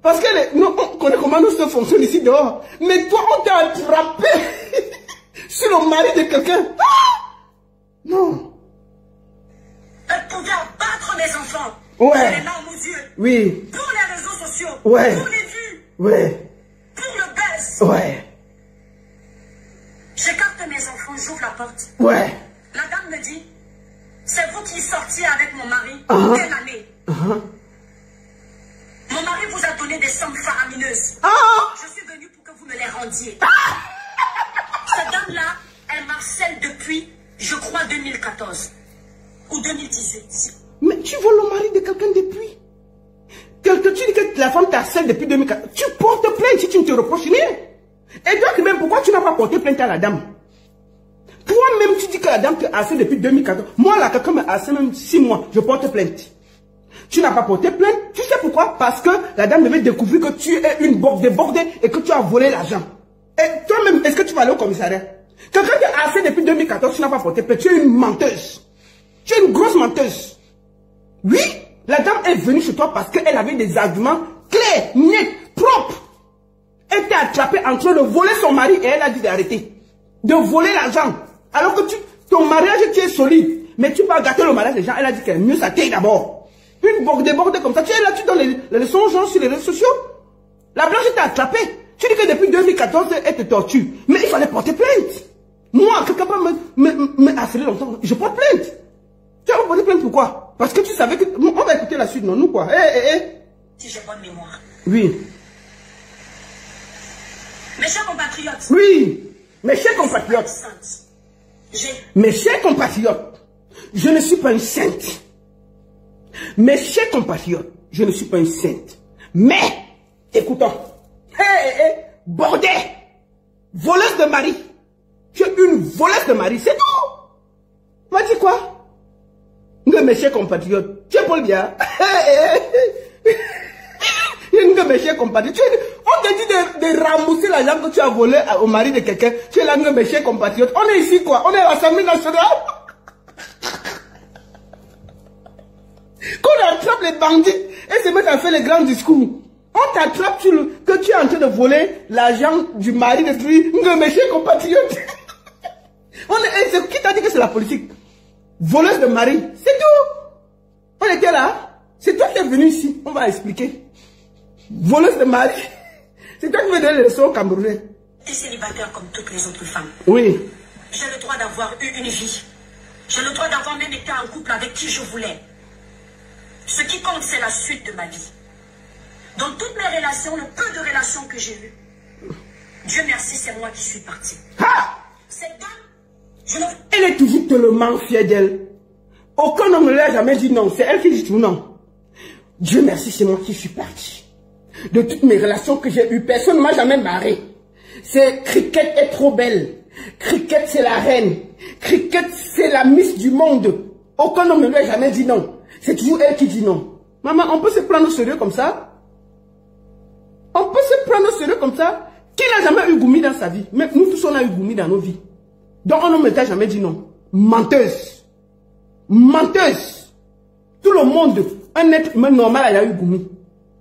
Parce que on connaît comment nous se fonctionne ici dehors. Mais toi, on t'a attrapé. suis le mari de quelqu'un. Ah! Non. Elle pouvait abattre mes enfants. Ouais. Les larmes aux yeux. Oui. Pour les réseaux sociaux. Ouais. Pour les vues. Ouais. Pour le buzz. Ouais. J'écarte mes enfants, j'ouvre la porte. Ouais. La dame me dit, c'est vous qui sortiez avec mon mari telle année. Mon mari vous a donné des sommes faramineuses. Je suis venue pour que vous me les rendiez. Cette dame-là, elle m'harcèle depuis, je crois, 2014 ou 2018. Mais tu voles le mari de quelqu'un depuis. Tu dis que la femme t'harcèle depuis 2014. Tu portes plainte si tu ne te reproches rien. Et donc même, pourquoi tu n'as pas porté plainte à la dame? Toi-même, tu dis que la dame te harcèle depuis 2014. Moi, là, quelqu'un me harcèle même 6 mois. Je porte plainte. Tu n'as pas porté plainte. Tu sais pourquoi? Parce que la dame devait découvrir que tu es une débordée et que tu as volé l'argent. Et toi-même, est-ce que tu vas aller au commissariat? Quelqu'un te harcèle depuis 2014, tu n'as pas porté plainte. Tu es une menteuse. Tu es une grosse menteuse. Oui, la dame est venue chez toi parce qu'elle avait des arguments clairs, nets, propres. Elle t'a attrapé en train de voler son mari et elle a dit d'arrêter. De voler l'argent. Alors que ton mariage, tu es solide. Mais tu vas gâter le mariage des gens. Elle a dit qu'elle mieux ça t'aide d'abord. Une débordée comme ça. Tu es là, tu donnes les leçons aux gens sur les réseaux sociaux. La blanche t'a attrapé. Tu dis que depuis 2014, elle te torture. Mais il fallait porter plainte. Moi, quelqu'un peut me harceler longtemps. Je porte plainte. Tu as porté plainte pourquoi? Parce que tu savais que... On va écouter la suite, non? Nous quoi? Si j'ai bonne mémoire. Oui. Mes chers compatriotes. Oui. Mes chers compatriotes. Mes chers compatriotes. Je ne suis pas une sainte. Mes chers compatriotes. Je ne suis pas une sainte. Mais, écoutons. Bordée. Voleuse de mari. Tu es une voleuse de mari, c'est tout. M'a dit quoi? Mes chers compatriotes. Tu es Paul Biya. Mes chers compatriotes. On te dit de ramousser l'argent que tu as volé au mari de quelqu'un. Tu es là, mes chers compatriotes. On est ici quoi? On est à l'Assemblée nationale. Qu'on attrape les bandits et se met à faire les grands discours. On t'attrape que tu es en train de voler l'argent du mari de lui. Mes chers compatriotes. Qui t'a dit que c'est la politique? Voleuse de mari, c'est tout. On était là. C'est toi qui es venu ici. On va expliquer. Voleuse de mari. C'est toi qui veux donner les leçons aux Camerounais. Tu es célibataire comme toutes les autres femmes. Oui. J'ai le droit d'avoir eu une vie. J'ai le droit d'avoir même été en couple avec qui je voulais. Ce qui compte, c'est la suite de ma vie. Dans toutes mes relations, le peu de relations que j'ai eues, Dieu merci, c'est moi qui suis partie. Cette dame, elle est toujours tellement fière d'elle. Aucun homme ne lui a jamais dit non. C'est elle qui dit tout non. Dieu merci, c'est moi qui suis partie. De toutes mes relations que j'ai eues, personne ne m'a jamais marré. C'est Cricket est trop belle. Cricket, c'est la reine. Cricket, c'est la Miss du monde. Aucun homme ne lui a jamais dit non. C'est toujours elle qui dit non. Maman, on peut se prendre au sérieux comme ça? On peut se prendre au sérieux comme ça? Qui n'a jamais eu Goumi dans sa vie? Mais nous tous, on a eu Goumi dans nos vies. Donc, un homme ne t'a jamais dit non. Menteuse. Menteuse. Tout le monde, un être humain normal, il a eu Goumi.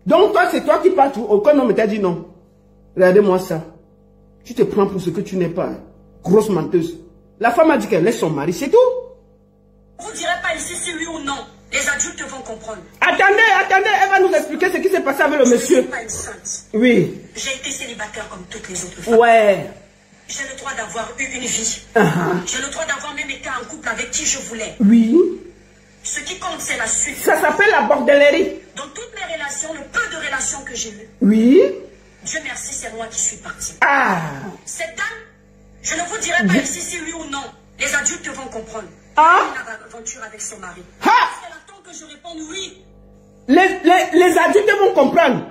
Donc, toi, c'est toi qui parles tout. Aucun homme ne t'a dit non. Regardez-moi ça. Tu te prends pour ce que tu n'es pas. Grosse menteuse. La femme a dit qu'elle laisse son mari, c'est tout. Vous ne direz pas ici si oui ou non. Les adultes vont comprendre. Attendez, elle va nous expliquer ce qui s'est passé avec le monsieur. Je ne suis pas une sainte. Oui. J'ai été célibataire comme toutes les autres femmes. Ouais. J'ai le droit d'avoir eu une vie. J'ai le droit d'avoir même été en couple avec qui je voulais. Oui. Ce qui compte, c'est la suite. Ça s'appelle la bordellerie. Dans toutes mes relations, le peu de relations que j'ai eues. Oui. Dieu merci, c'est moi qui suis partie. Cette dame, je ne vous dirai pas ici si oui ou non. Les adultes vont comprendre. Elle a une aventure avec son mari. C'est l'attend que je réponde oui. Les adultes vont comprendre.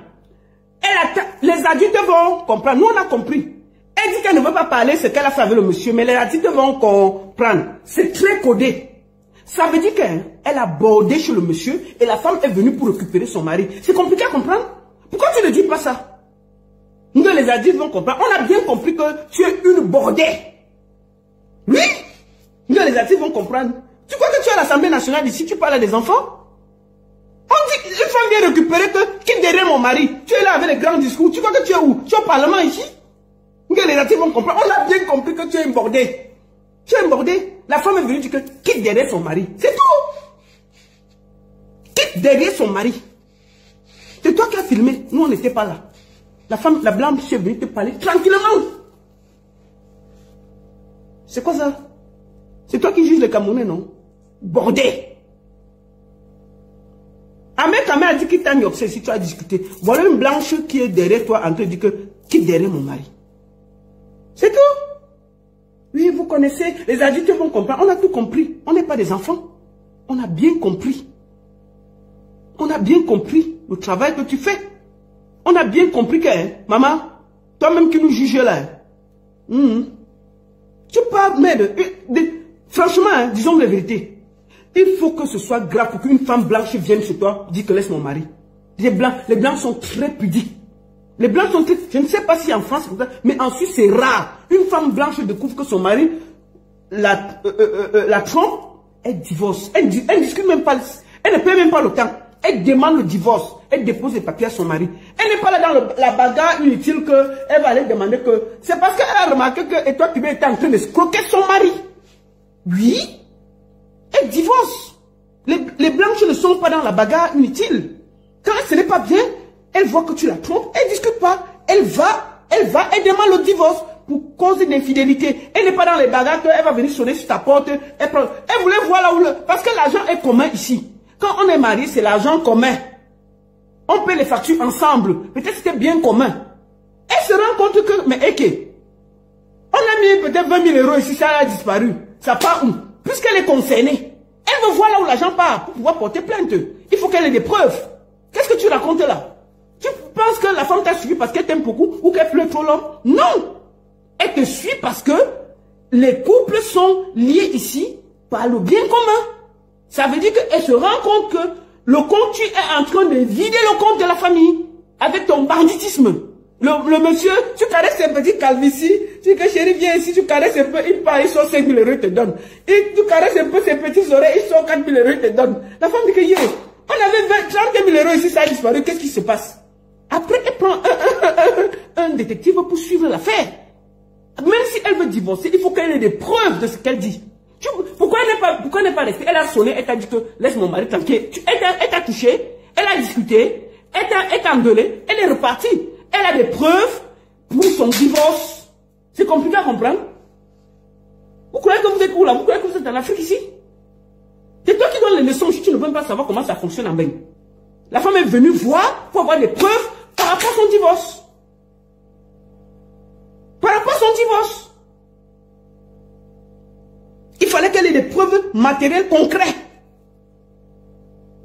Les adultes vont comprendre. Nous, on a compris. Elle dit qu'elle ne veut pas parler ce qu'elle a fait avec le monsieur, mais les adultes vont comprendre. C'est très codé. Ça veut dire qu'elle a bordé chez le monsieur et la femme est venue pour récupérer son mari. C'est compliqué à comprendre. Pourquoi tu ne dis pas ça? Nous, les adultes vont comprendre. On a bien compris que tu es une bordée. Oui. Nous, les adultes vont comprendre. Tu crois que tu es à l'Assemblée nationale ici, tu parles à des enfants? On dit, une femme vient récupérer que, qui derrière mon mari? Tu es là avec les grands discours. Tu crois que tu es où? Tu es au Parlement ici? Les adultes vont comprendre. On a bien compris que tu es imbordé. Tu es imbordé. La femme est venue dire que quitte derrière son mari. C'est tout. Quitte derrière son mari. C'est toi qui as filmé. Nous, on n'était pas là. La femme, la blanche est venue te parler tranquillement. C'est quoi ça? C'est toi qui juges les Camerounais, non? Bordé. Ahmed a dit qu'il t'a mis obsédé si tu as discuté. Voilà une blanche qui est derrière toi en train de dire que quitte derrière mon mari. C'est tout. Oui, vous connaissez, les adultes vont comprendre. On a tout compris. On n'est pas des enfants. On a bien compris. On a bien compris le travail que tu fais. On a bien compris que, hein, maman, toi-même qui nous juges là, tu parles, mais franchement, hein, disons la vérité. Il faut que ce soit grave pour qu'une femme blanche vienne chez toi et dise que laisse mon mari. Les blancs sont très pudiques. Les blancs sont très... Je ne sais pas si en France, mais en Suisse, c'est rare. Une femme blanche découvre que son mari la trompe, elle divorce. Elle discute même pas, elle ne paie même pas le temps. Elle demande le divorce. Elle dépose les papiers à son mari. Elle n'est pas là dans la bagarre inutile qu'elle va aller demander que... C'est parce qu'elle a remarqué que toi, tu es en train de escroquer son mari. Oui. Elle divorce. Les blanches ne sont pas dans la bagarre inutile. Quand ce n'est pas bien, elle voit que tu la trompes, elle ne discute pas. Elle demande le divorce pour cause d'infidélité. Elle n'est pas dans les bagarres qu'elle va venir sonner sur ta porte. Elle voulait voir là où parce que l'argent est commun ici. Quand on est marié, c'est l'argent commun. On paie les factures ensemble. Peut-être c'était bien commun. Elle se rend compte que, mais ok, on a mis peut-être 20 000 euros ici, ça a disparu. Ça part où? Puisqu'elle est concernée, elle veut voir là où l'argent part pour pouvoir porter plainte. Il faut qu'elle ait des preuves. Qu'est-ce que tu racontes là? Tu penses que la femme t'a suivi parce qu'elle t'aime beaucoup ou qu'elle pleure trop l'homme? Non! Elle te suit parce que les couples sont liés ici par le bien commun. Ça veut dire qu'elle se rend compte que le compte, tu es en train de vider le compte de la famille avec ton banditisme. Le monsieur, tu caresses ses petits calvities, tu dis que chérie, viens ici, tu caresses un peu, il part, il sort 5 000 euros, il te donne. Et tu caresses un peu ses petites oreilles, il sort 4 000 euros, il te donne. La femme dit que, on avait 30 000 euros ici, ça a disparu, qu'est-ce qui se passe? Après, elle prend un détective pour suivre l'affaire. Même si elle veut divorcer, il faut qu'elle ait des preuves de ce qu'elle dit. Pourquoi elle n'est pas restée? Elle a sonné, elle t'a dit que laisse mon mari tranquille. Elle t'a touché, elle a discuté, elle t'a engueulé, elle est repartie. Elle a des preuves pour son divorce. C'est compliqué à comprendre. Vous croyez que vous êtes où là? Vous croyez que vous êtes en Afrique ici? C'est toi qui donnes les leçons si tu ne veux pas savoir comment ça fonctionne en bain. La femme est venue voir pour avoir des preuves par rapport à son divorce. Par rapport à son divorce. Il fallait qu'elle ait des preuves matérielles concrètes.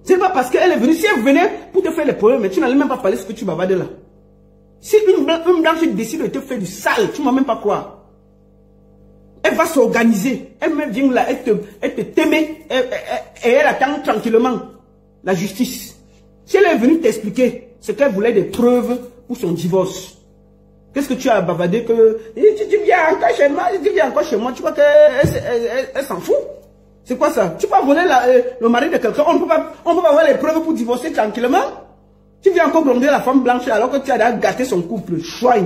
C'est pas parce qu'elle est venue. Si elle venait pour te faire les problèmes, mais tu n'allais même pas parler ce que tu bavardes là. Si une blanche décide de te faire du sale, tu ne vas même pas croire. Elle va s'organiser. Elle même vient là, elle te t'aimer et elle attend tranquillement la justice. Si elle est venue t'expliquer ce qu'elle voulait des preuves pour son divorce, qu'est-ce que tu as bavardé que tu viens encore chez moi, tu crois qu'elle s'en fout? C'est quoi ça? Tu peux voler le mari de quelqu'un, on ne peut pas avoir les preuves pour divorcer tranquillement? Tu viens encore gronder la femme blanche alors que tu as gâté son couple. Chouaille.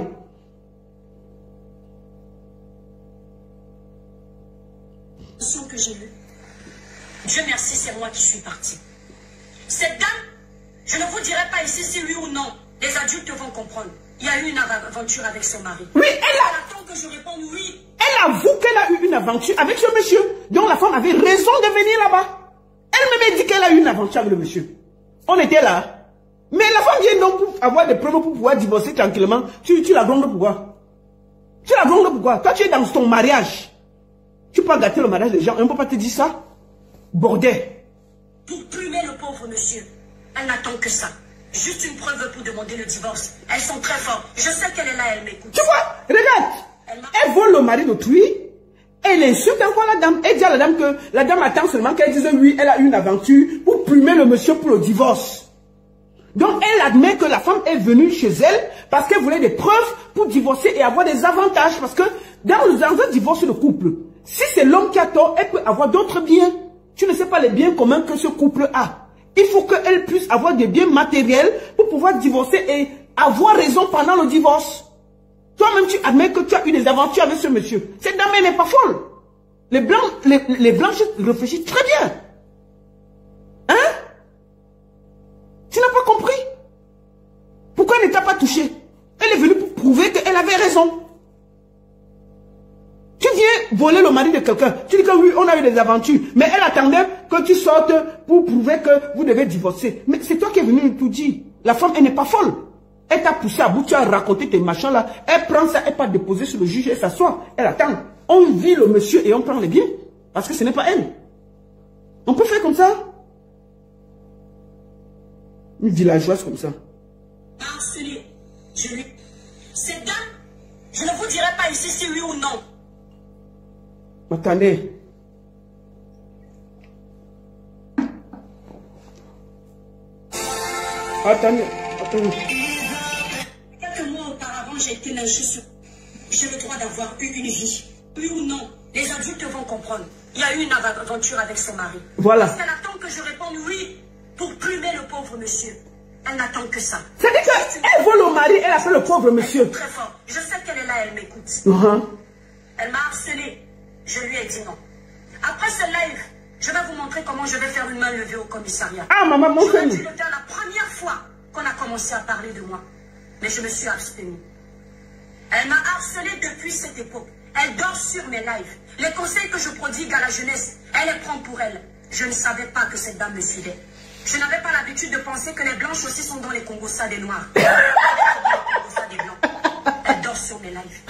Que j'ai eu. Dieu merci, c'est moi qui suis partie. Cette dame, je ne vous dirai pas ici si oui ou non. Les adultes vont comprendre. Il y a eu une aventure avec son mari. Oui, elle attend que je réponde oui. Elle avoue qu'elle a eu une aventure avec ce monsieur. Donc la femme avait raison de venir là-bas. Elle me dit qu'elle a eu une aventure avec le monsieur. On était là. Mais la femme vient donc pour avoir des preuves pour pouvoir divorcer tranquillement. Tu la grondes pourquoi? Tu la grondes pourquoi? Toi tu es dans ton mariage. Tu peux gâter le mariage des gens. On ne peut pas te dire ça. Bordel. Pour plumer le pauvre monsieur. Elle n'attend que ça. Juste une preuve pour demander le divorce. Elles sont très fortes. Je sais qu'elle est là, elle m'écoute. Tu vois? Regarde. Elle vole le mari d'autrui. Elle insulte encore la dame. Elle dit à la dame que la dame attend seulement qu'elle dise oui, elle a eu une aventure pour plumer le monsieur pour le divorce. Donc elle admet que la femme est venue chez elle parce qu'elle voulait des preuves pour divorcer et avoir des avantages. Parce que dans un divorce de couple, si c'est l'homme qui a tort, elle peut avoir d'autres biens. Tu ne sais pas les biens communs que ce couple a. Il faut qu'elle puisse avoir des biens matériels pour pouvoir divorcer et avoir raison pendant le divorce. Toi-même, tu admets que tu as eu des aventures avec ce monsieur. Cette dame, elle n'est pas folle. Les blanches réfléchissent très bien. Hein? Tu n'as pas compris? Pourquoi elle ne t'a pas touché? Elle est venue pour prouver qu'elle avait raison. Tu viens voler le mari de quelqu'un. Tu dis que oui, on a eu des aventures. Mais elle attendait que tu sortes pour prouver que vous devez divorcer. Mais c'est toi qui es venu tout dire. La femme, elle n'est pas folle. Elle t'a poussé à bout, tu as raconté tes machins là. Elle prend ça, elle part déposer sur le juge, elle s'assoit. Elle attend. On vit le monsieur et on prend les biens. Parce que ce n'est pas elle. On peut faire comme ça. Une villageoise comme ça. Harcelé. Cette dame, je ne vous dirai pas ici si oui ou non. Attendez. Attendez. Quelques mois auparavant, j'ai été lynchée sur... J'ai le droit d'avoir eu une vie. Oui ou non, les adultes vont comprendre. Il y a eu une aventure avec son mari. Voilà. Elle attend que je réponde oui pour plumer le pauvre monsieur. Elle n'attend que ça. C'est-à-dire qu'elle vole au mari, elle appelle le pauvre monsieur. Elle est très fort. Je sais qu'elle est là, elle m'écoute. Elle m'a harcelé. Je lui ai dit non. Après ce live, je vais vous montrer comment je vais faire une main levée au commissariat. Ah, maman, mon frère. J'aurais dû le faire la première fois qu'on a commencé à parler de moi. Mais je me suis abstenue. Elle m'a harcelé depuis cette époque. Elle dort sur mes lives. Les conseils que je prodigue à la jeunesse, elle les prend pour elle. Je ne savais pas que cette dame me suivait. Je n'avais pas l'habitude de penser que les blanches aussi sont dans les Congos des noirs. Des blancs. Elle dort sur mes lives.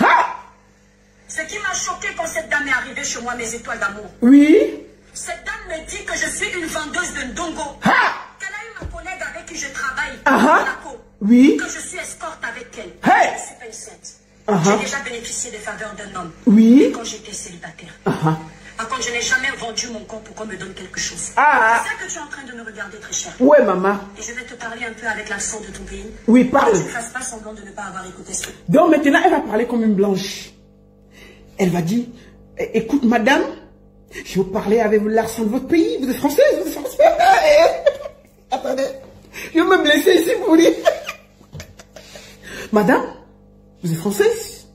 Ce qui m'a choqué quand cette dame est arrivée chez moi, mes étoiles d'amour. Oui. Cette dame me dit que je suis une vendeuse de ndongo. Qu'elle a eu ma collègue avec qui je travaille. Monaco. Oui. Que je suis escorte avec elle. Hey. Je ne suis pas une sainte. J'ai déjà bénéficié des faveurs d'un homme. Oui. Et quand j'étais célibataire. Par contre, je n'ai jamais vendu mon corps pour qu'on me donne quelque chose. C'est ça que tu es en train de me regarder, très cher. Ouais, maman. Et je vais te parler un peu avec l'accent de ton pays. Oui, parle. Que tu ne fasses pas semblant de ne pas avoir écouté ça. Donc maintenant, elle va parler comme une blanche. Elle va dire, écoute, madame, je veux parler avec l'accent de votre pays. Vous êtes française, vous êtes française. Attendez, je vais me blesser ici pour dire. Madame, vous êtes française.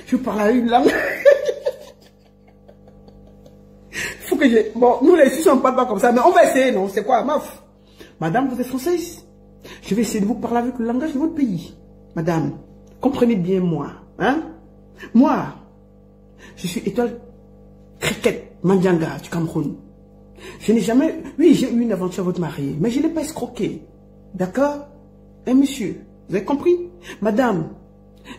Je veux parler avec une langue. Faut que je... Bon, nous les Suisses, on ne parle pas comme ça, mais on va essayer, non? C'est quoi, maf? Madame, vous êtes française. Je vais essayer de vous parler avec le langage de votre pays. Madame, comprenez bien moi. Hein? Moi, je suis étoile cricket, Mandjanga, du Cameroun. Je n'ai jamais... Oui, j'ai eu une aventure avec votre mari, mais je ne l'ai pas escroqué. D'accord? Hein, monsieur? Vous avez compris? Madame,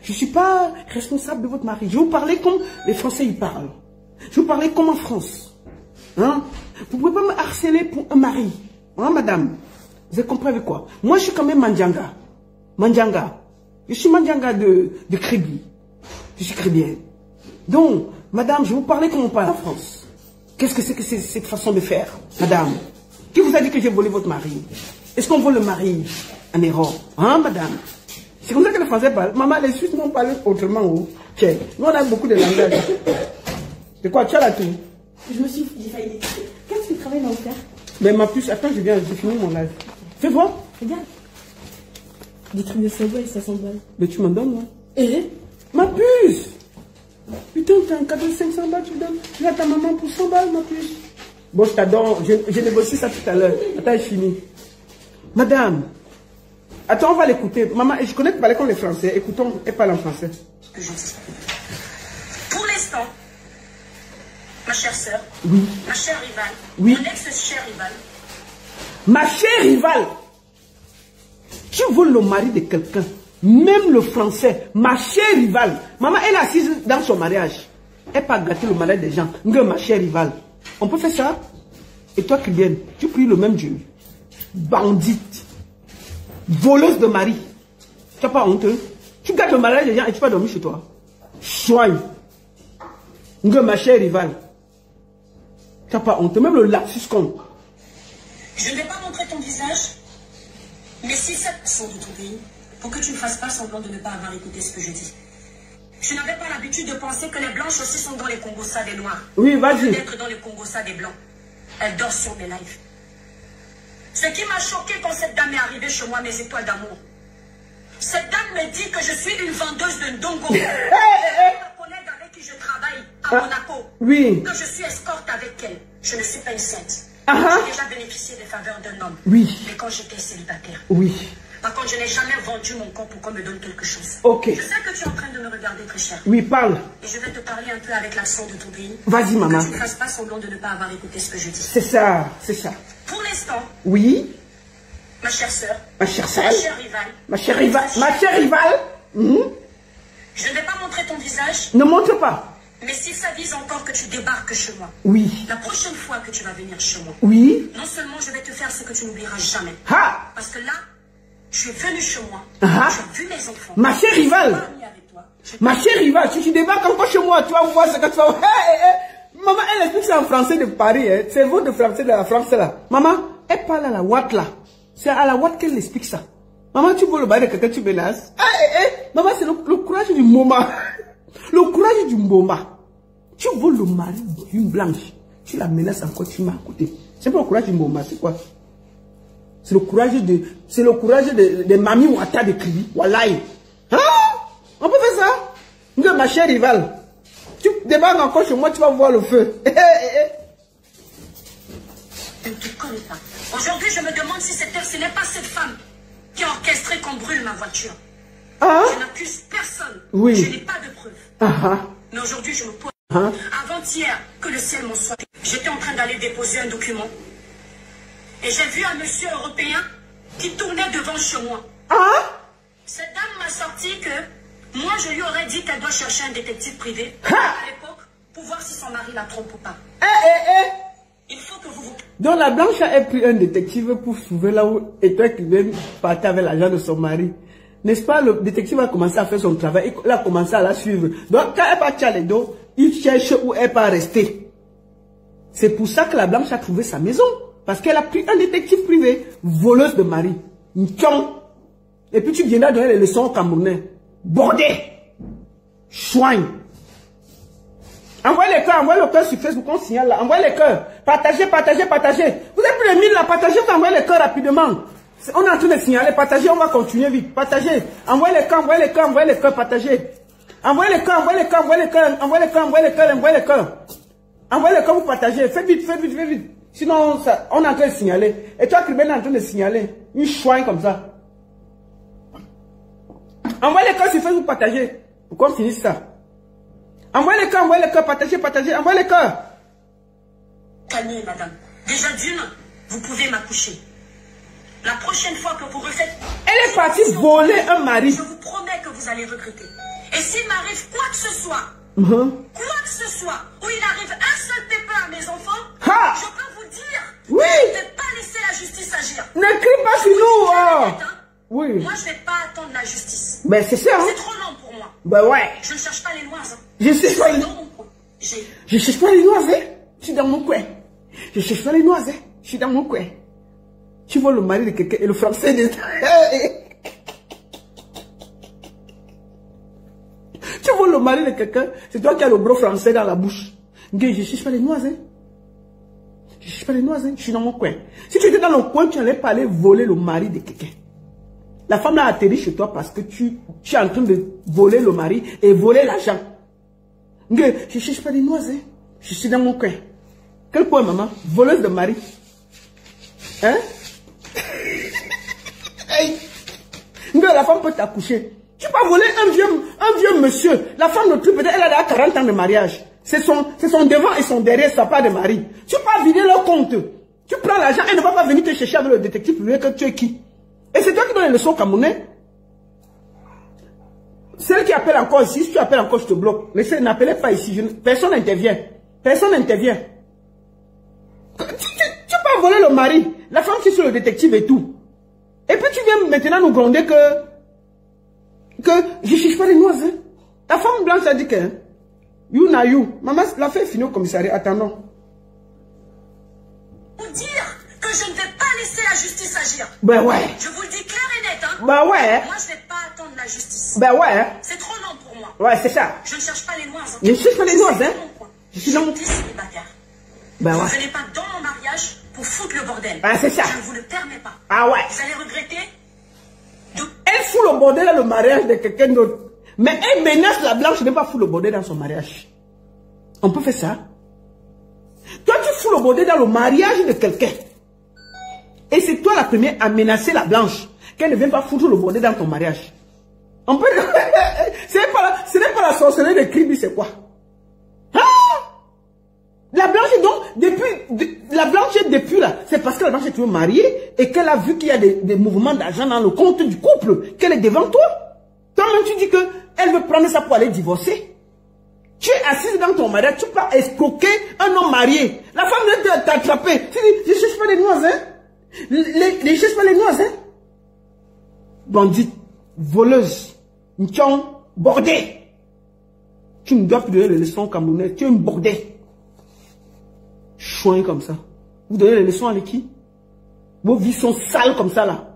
je ne suis pas responsable de votre mari. Je vais vous parler comme les Français y parlent. Je vais vous parler comme en France. Hein? Vous ne pouvez pas me harceler pour un mari. Hein, madame? Vous avez compris avec quoi? Moi, je suis quand même Mandjanga. Mandjanga. Je suis Mandjanga de Crébi. Je suis crébienne. Donc, madame, je vais vous parler comme on parle en France. Qu'est-ce que c'est que cette façon de faire, madame? Qui vous a dit que j'ai volé votre mari? Est-ce qu'on vole le mari en erreur? Hein, madame? C'est comme ça que les Français parlent. Maman, les Suisses n'ont pas autrement. Oh. Tiens, nous, on a beaucoup de langages. C'est quoi? Tu as la tout? Je me suis dit, failli décider. Qu'est-ce que tu travailles dans le faire? Mais ma puce, attends, j'ai fini mon live. Fais voir. Regarde. Des trucs de 100 balles, 500 balles. Mais tu m'en donnes, moi. Et? Ma puce! Putain, t'as un cadeau de 500 balles, tu donnes. Tu as ta maman pour 100 balles, ma puce. Bon, je t'adore. J'ai négocié ça tout à l'heure. Attends, j'ai fini. Madame. Attends, on va l'écouter. Maman, je connais que tu parles comme les Français. Écoutons, elle parle en français. Pour l'instant, ma chère sœur, ma chère rivale, mon ex-chère rivale. Ma chère rivale, tu voles le mari de quelqu'un, même le français, ma chère rivale. Maman, elle est assise dans son mariage. Elle n'a pas gâté le mariage des gens. Ma chère rivale. On peut faire ça? Et toi qui viens, tu pries le même Dieu. Bandite. Voleuse de mari. Tu n'as pas honte? Tu gâtes le mariage des gens et tu vas dormir chez toi. Soigne. Ma chère rivale. Tu n'as pas honte? Même le lapsus compte. Je ne vais pas montrer ton visage, mais si c'est le son de ton pays, pour que tu ne fasses pas semblant de ne pas avoir écouté ce que je dis. Je n'avais pas l'habitude de penser que les blanches aussi sont dans les Congos des noirs. Oui, vas-y. D'être dans les Congos des blancs. Elle dort sur mes lives. Ce qui m'a choqué quand cette dame est arrivée chez moi, mes étoiles d'amour, Cette dame me dit que je suis une vendeuse de ndongo. Ma collègue avec qui je travaille à Monaco. Oui. Que je suis escorte avec elle. Je ne suis pas une sainte. J'ai déjà bénéficié des faveurs d'un homme. Oui. Mais quand j'étais célibataire. Oui. Par contre, je n'ai jamais vendu mon corps pour qu'on me donne quelque chose. Ok. Je sais que tu es en train de me regarder très cher. Oui, parle. Et je vais te parler un peu avec l'accent de ton pays. Vas-y, maman. Que tu ne fasses pas semblant de ne pas avoir écouté ce que je dis. C'est ça, c'est ça. Pour l'instant, oui. Ma chère sœur. Ma chère sœur. Ma chère rivale. Ma chère rivale. Ma chère rivale. Je ne vais pas montrer ton visage. Ne montre pas. Mais si ça vise encore que tu débarques chez moi. Oui. La prochaine fois que tu vas venir chez moi. Oui. Non seulement je vais te faire ce que tu n'oublieras jamais. Ha. Parce que là, tu es venu chez moi. Ah. Tu as vu mes enfants. Ma chère rivale. Ma chère rivale, si tu débarques encore chez moi, tu vas voir ce que tu vas voir. Maman, elle explique ça en français de Paris. Hein. C'est votre français de la France là. Maman, elle parle à la Watt là. C'est à la Watt qu'elle explique ça. Maman, tu veux le bail de quelqu'un, tu menaces. Maman, c'est le courage du moment. Le courage du moment. Tu voles le mari d'une blanche. Tu la menaces encore, tu m'as à côté. C'est pas le courage du moment, c'est quoi? C'est le courage de Mami Ouattara de Kribi. Wallahi. Hein? On peut faire ça? De ma chère rivale. Tu débarques encore chez moi, tu vas voir le feu. Je ne te connais pas. Aujourd'hui, je me demande si ce n'est pas cette femme qui a orchestré qu'on brûle ma voiture. Je n'accuse personne. Oui. Je n'ai pas de preuves. Mais aujourd'hui, je me pose. Avant-hier, que le ciel m'en soit. J'étais en train d'aller déposer un document. Et j'ai vu un monsieur européen qui tournait devant chez moi. Cette dame m'a sorti que moi, je lui aurais dit qu'elle doit chercher un détective privé à l'époque pour voir si son mari la trompe ou pas. Il faut que vous... Donc la blanche a pris un détective pour trouver là où et toi qui viens partir avec l'argent de son mari. N'est-ce pas, le détective a commencé à faire son travail, il a commencé à la suivre. Donc quand elle part à les dos, il cherche où elle peut rester. C'est pour ça que la blanche a trouvé sa maison. Parce qu'elle a pris un détective privé, voleuse de mari. Et puis tu viendras donner les leçons aux Camerounais. Bordé. Chouigne. Envoyez le cœur sur Facebook, on signale là. Envoyez les cœurs. Partagez, partagez, partagez. Vous êtes plus de 1000 là, partagez, envoyez les cœurs rapidement. On est en train de signaler, partagez, on va continuer vite. Partagez. Envoyez les cœurs, envoyez les cœurs, envoyez les cœurs, partagez. Envoyez les cœurs, envoyez les cœurs, envoyez les cœurs, envoyez les cœurs, envoyez les cœurs, envoyez les cœurs. Envoyez les cœurs, vous partagez. Faites vite, faites vite, faites vite. Sinon, ça, on est en train de signaler. Et toi, Kriben est en train de signaler. Une chouine comme ça. Envoyez les cœurs sur Facebook, partagez. Pour qu'on finisse ça. Envoyez les cœurs, partagez, partagez. Envoyez les cœurs. Calmez, madame. Déjà d'une, vous pouvez m'accoucher. La prochaine fois que vous refaites... Elle est partie voler un mari. Je vous promets que vous allez regretter. Et s'il m'arrive quoi que ce soit, quoi que ce soit, où il arrive un seul pépin à mes enfants, je peux vous dire que je ne vais pas laisser la justice agir. Ne crie pas sur nous. Oui. Moi, je ne vais pas attendre la justice. Ben, c'est ça. Hein? C'est trop long pour moi. Ben ouais. Je ne cherche pas les noises. Je cherche pas les noises. Je cherche pas les noises. Hein? Je suis dans mon coin. Je cherche pas les noises. Hein? Je suis dans mon coin. Tu vois le mari de quelqu'un et le français de... Tu vois le mari de quelqu'un, c'est toi qui as le gros français dans la bouche. Je ne cherche pas les noises. Hein? Je ne cherche pas les noises. Hein? Je suis dans mon coin. Si tu étais dans le coin, tu n'allais pas aller voler le mari de quelqu'un. La femme a atterri chez toi parce que tu es en train de voler le mari et voler l'argent. Je ne cherche pas les noises. Hein? Je suis dans mon coin. Quel point, maman? Voleuse de mari. Hein? La femme peut t'accoucher. Tu peux voler un vieux monsieur. La femme de plus, peut-être elle a 40 ans de mariage. C'est son devant et son derrière, ça part de mari. Tu peux vider leur compte. Tu prends l'argent, elle ne va pas venir te chercher avec le détective privé que tu es qui. Et c'est toi qui donnes les leçons camerounais. Celle qui appelle encore ici, si tu appelles encore, je te bloque. N'appelez pas ici. Personne n'intervient. Personne n'intervient. Tu peux voler le mari. La femme qui est sur le détective et tout. Et puis tu viens maintenant nous gronder que je ne cherche pas les noises. Hein. Ta femme blanche a dit que you na you. Maman, la fait finir au commissariat. Attendons. Vous dire que je ne vais pas laisser la justice agir. Ben ouais. Je vous le dis clair et net. Hein. Ben ouais. Moi, je ne vais pas attendre la justice. Ben ouais. C'est trop long pour moi. Ouais, c'est ça. Je ne cherche pas les noises. Hein. Je ne cherche pas les noises. Hein. Je suis dans mon célibataire. Ben ouais. Vous ne venez pas dans mon mariage pour foutre le bordel. Ah, c'est ça. Je ne vous le permets pas. Ah ouais. Vous allez regretter. Elle Elle fout le bordel dans le mariage de quelqu'un d'autre. Mais elle menace la blanche de ne pas foutre le bordel dans son mariage. On peut faire ça. Toi, tu fous le bordel dans le mariage de quelqu'un. Et c'est toi la première à menacer la blanche qu'elle ne vient pas foutre le bordel dans ton mariage. On peut... ce n'est pas la sorcellerie de Kribi, c'est quoi? Ah! La blanche est donc, la blanche est depuis là, c'est parce que la blanche est toujours mariée et qu'elle a vu qu'il y a des mouvements d'argent dans le compte du couple, qu'elle est devant toi. Toi-même, tu dis qu'elle veut prendre ça pour aller divorcer. Tu es assise dans ton mariage, tu peux pas escroquer un homme marié. La femme vient t'attraper. Tu dis, je cherche pas les noises, hein. Je cherche pas les noises, hein. Bandite, voleuse, ntchon, bordée. Tu ne dois plus donner les leçons camerounaises. Tu es une bordée. Chouin comme ça. Vous donnez les leçons avec qui? Vos vies sont sales comme ça là.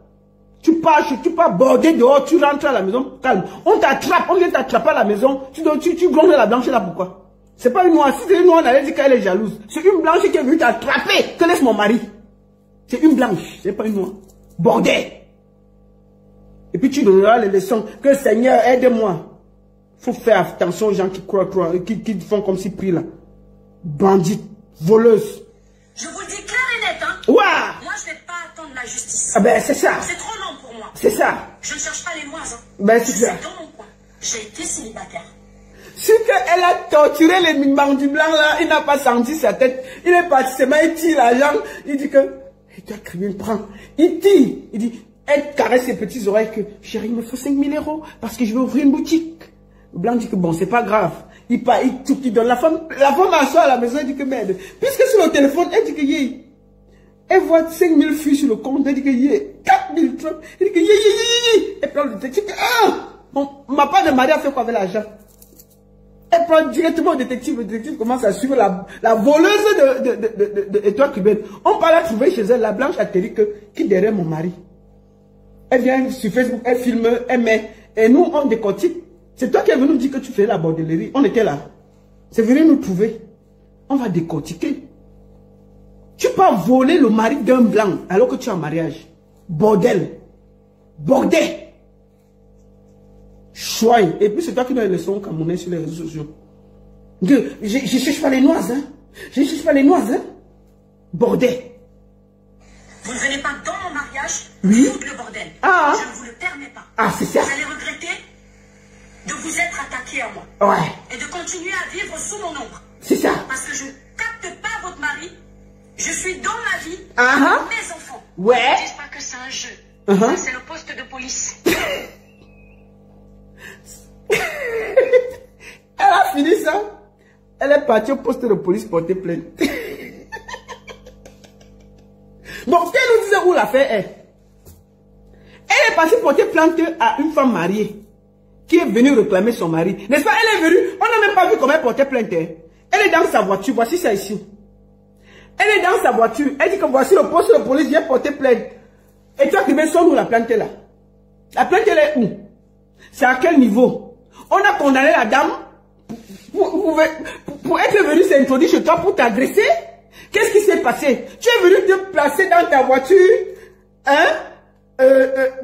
Tu pars border dehors, tu rentres à la maison, calme. On t'attrape, on vient t'attraper à la maison, tu grondes la blanche là, pourquoi? C'est pas une noire, si c'est une noire, on allait dire qu'elle est jalouse. C'est une blanche qui est venue t'attraper, que laisse mon mari. C'est une blanche, c'est pas une noire. Bordel. Et puis tu donneras les leçons, que Seigneur aide-moi. Faut faire attention aux gens qui croient, qui font comme si prient là. Bandite, voleuse. Je vous le dis clair et net, hein. Ouah! Moi, je vais pas attendre la justice. Ah ben, c'est ça. C'est trop long pour moi. C'est ça. Je ne cherche pas les noises, hein. Ben, c'est ça. Dans mon coin. J'ai été célibataire. Si elle a torturé les bandits blancs là, il n'a pas senti sa tête. Il est parti, c'est il tire l'argent. Il dit que, et toi, criminel, prends. Il tire. Il dit, elle caresse ses petites oreilles que, chérie, il me faut 5 000 € parce que je vais ouvrir une boutique. Le blanc dit que bon, c'est pas grave. Il part, il donne la femme assoit à la maison, elle dit que merde. Puisque sur le téléphone, elle dit que yé. Elle voit 5 000 filles sur le compte, elle dit que yé. 4 000 trucs. Elle dit que yé. Elle prend le détective. Bon, ma part de mari a fait quoi avec l'argent? Elle prend directement le détective commence à suivre la voleuse de Étoile cubaine. On part la trouver chez elle, la blanche atterrit que, qui derrière mon mari. Elle vient sur Facebook, elle filme, elle met, et nous on décortique. C'est toi qui es venu nous dire que tu fais la bordellerie. On était là. C'est venu nous trouver. On va décortiquer. Tu peux pas voler le mari d'un blanc alors que tu es en mariage. Bordel. Bordel. Chouaille. Et puis c'est toi qui donnes les leçons camerounais sur les réseaux sociaux. Je cherche pas les noises, hein. Je cherche pas les noises, hein. Bordel. Vous ne venez pas dans mon mariage, oui. foutre le bordel. Ah. Je ne vous le permets pas. Ah, c'est ça. Vous allez regretter de vous être attaqué à moi. Ouais. Et de continuer à vivre sous mon ombre. C'est ça. Parce que je ne capte pas votre mari. Je suis dans ma vie, mes enfants. Ouais. Ne dites pas que c'est un jeu. C'est le poste de police. Elle a fini ça. Elle est partie au poste de police porter plainte. Bon, qu'elle nous disait où l'affaire est. Elle est partie porter plainte à une femme mariée qui est venue réclamer son mari. N'est-ce pas? Elle est venue. On n'a même pas vu comment elle portait plainte. Elle est dans sa voiture. Voici ça ici. Elle est dans sa voiture. Elle dit que voici le poste de police. J'ai porté plainte. Et toi qui mets son nous la plainte là. La plainte elle est où? C'est à quel niveau? On a condamné la dame pour être venue s'introduire chez toi pour t'agresser. Qu'est-ce qui s'est passé? Tu es venu te placer dans ta voiture,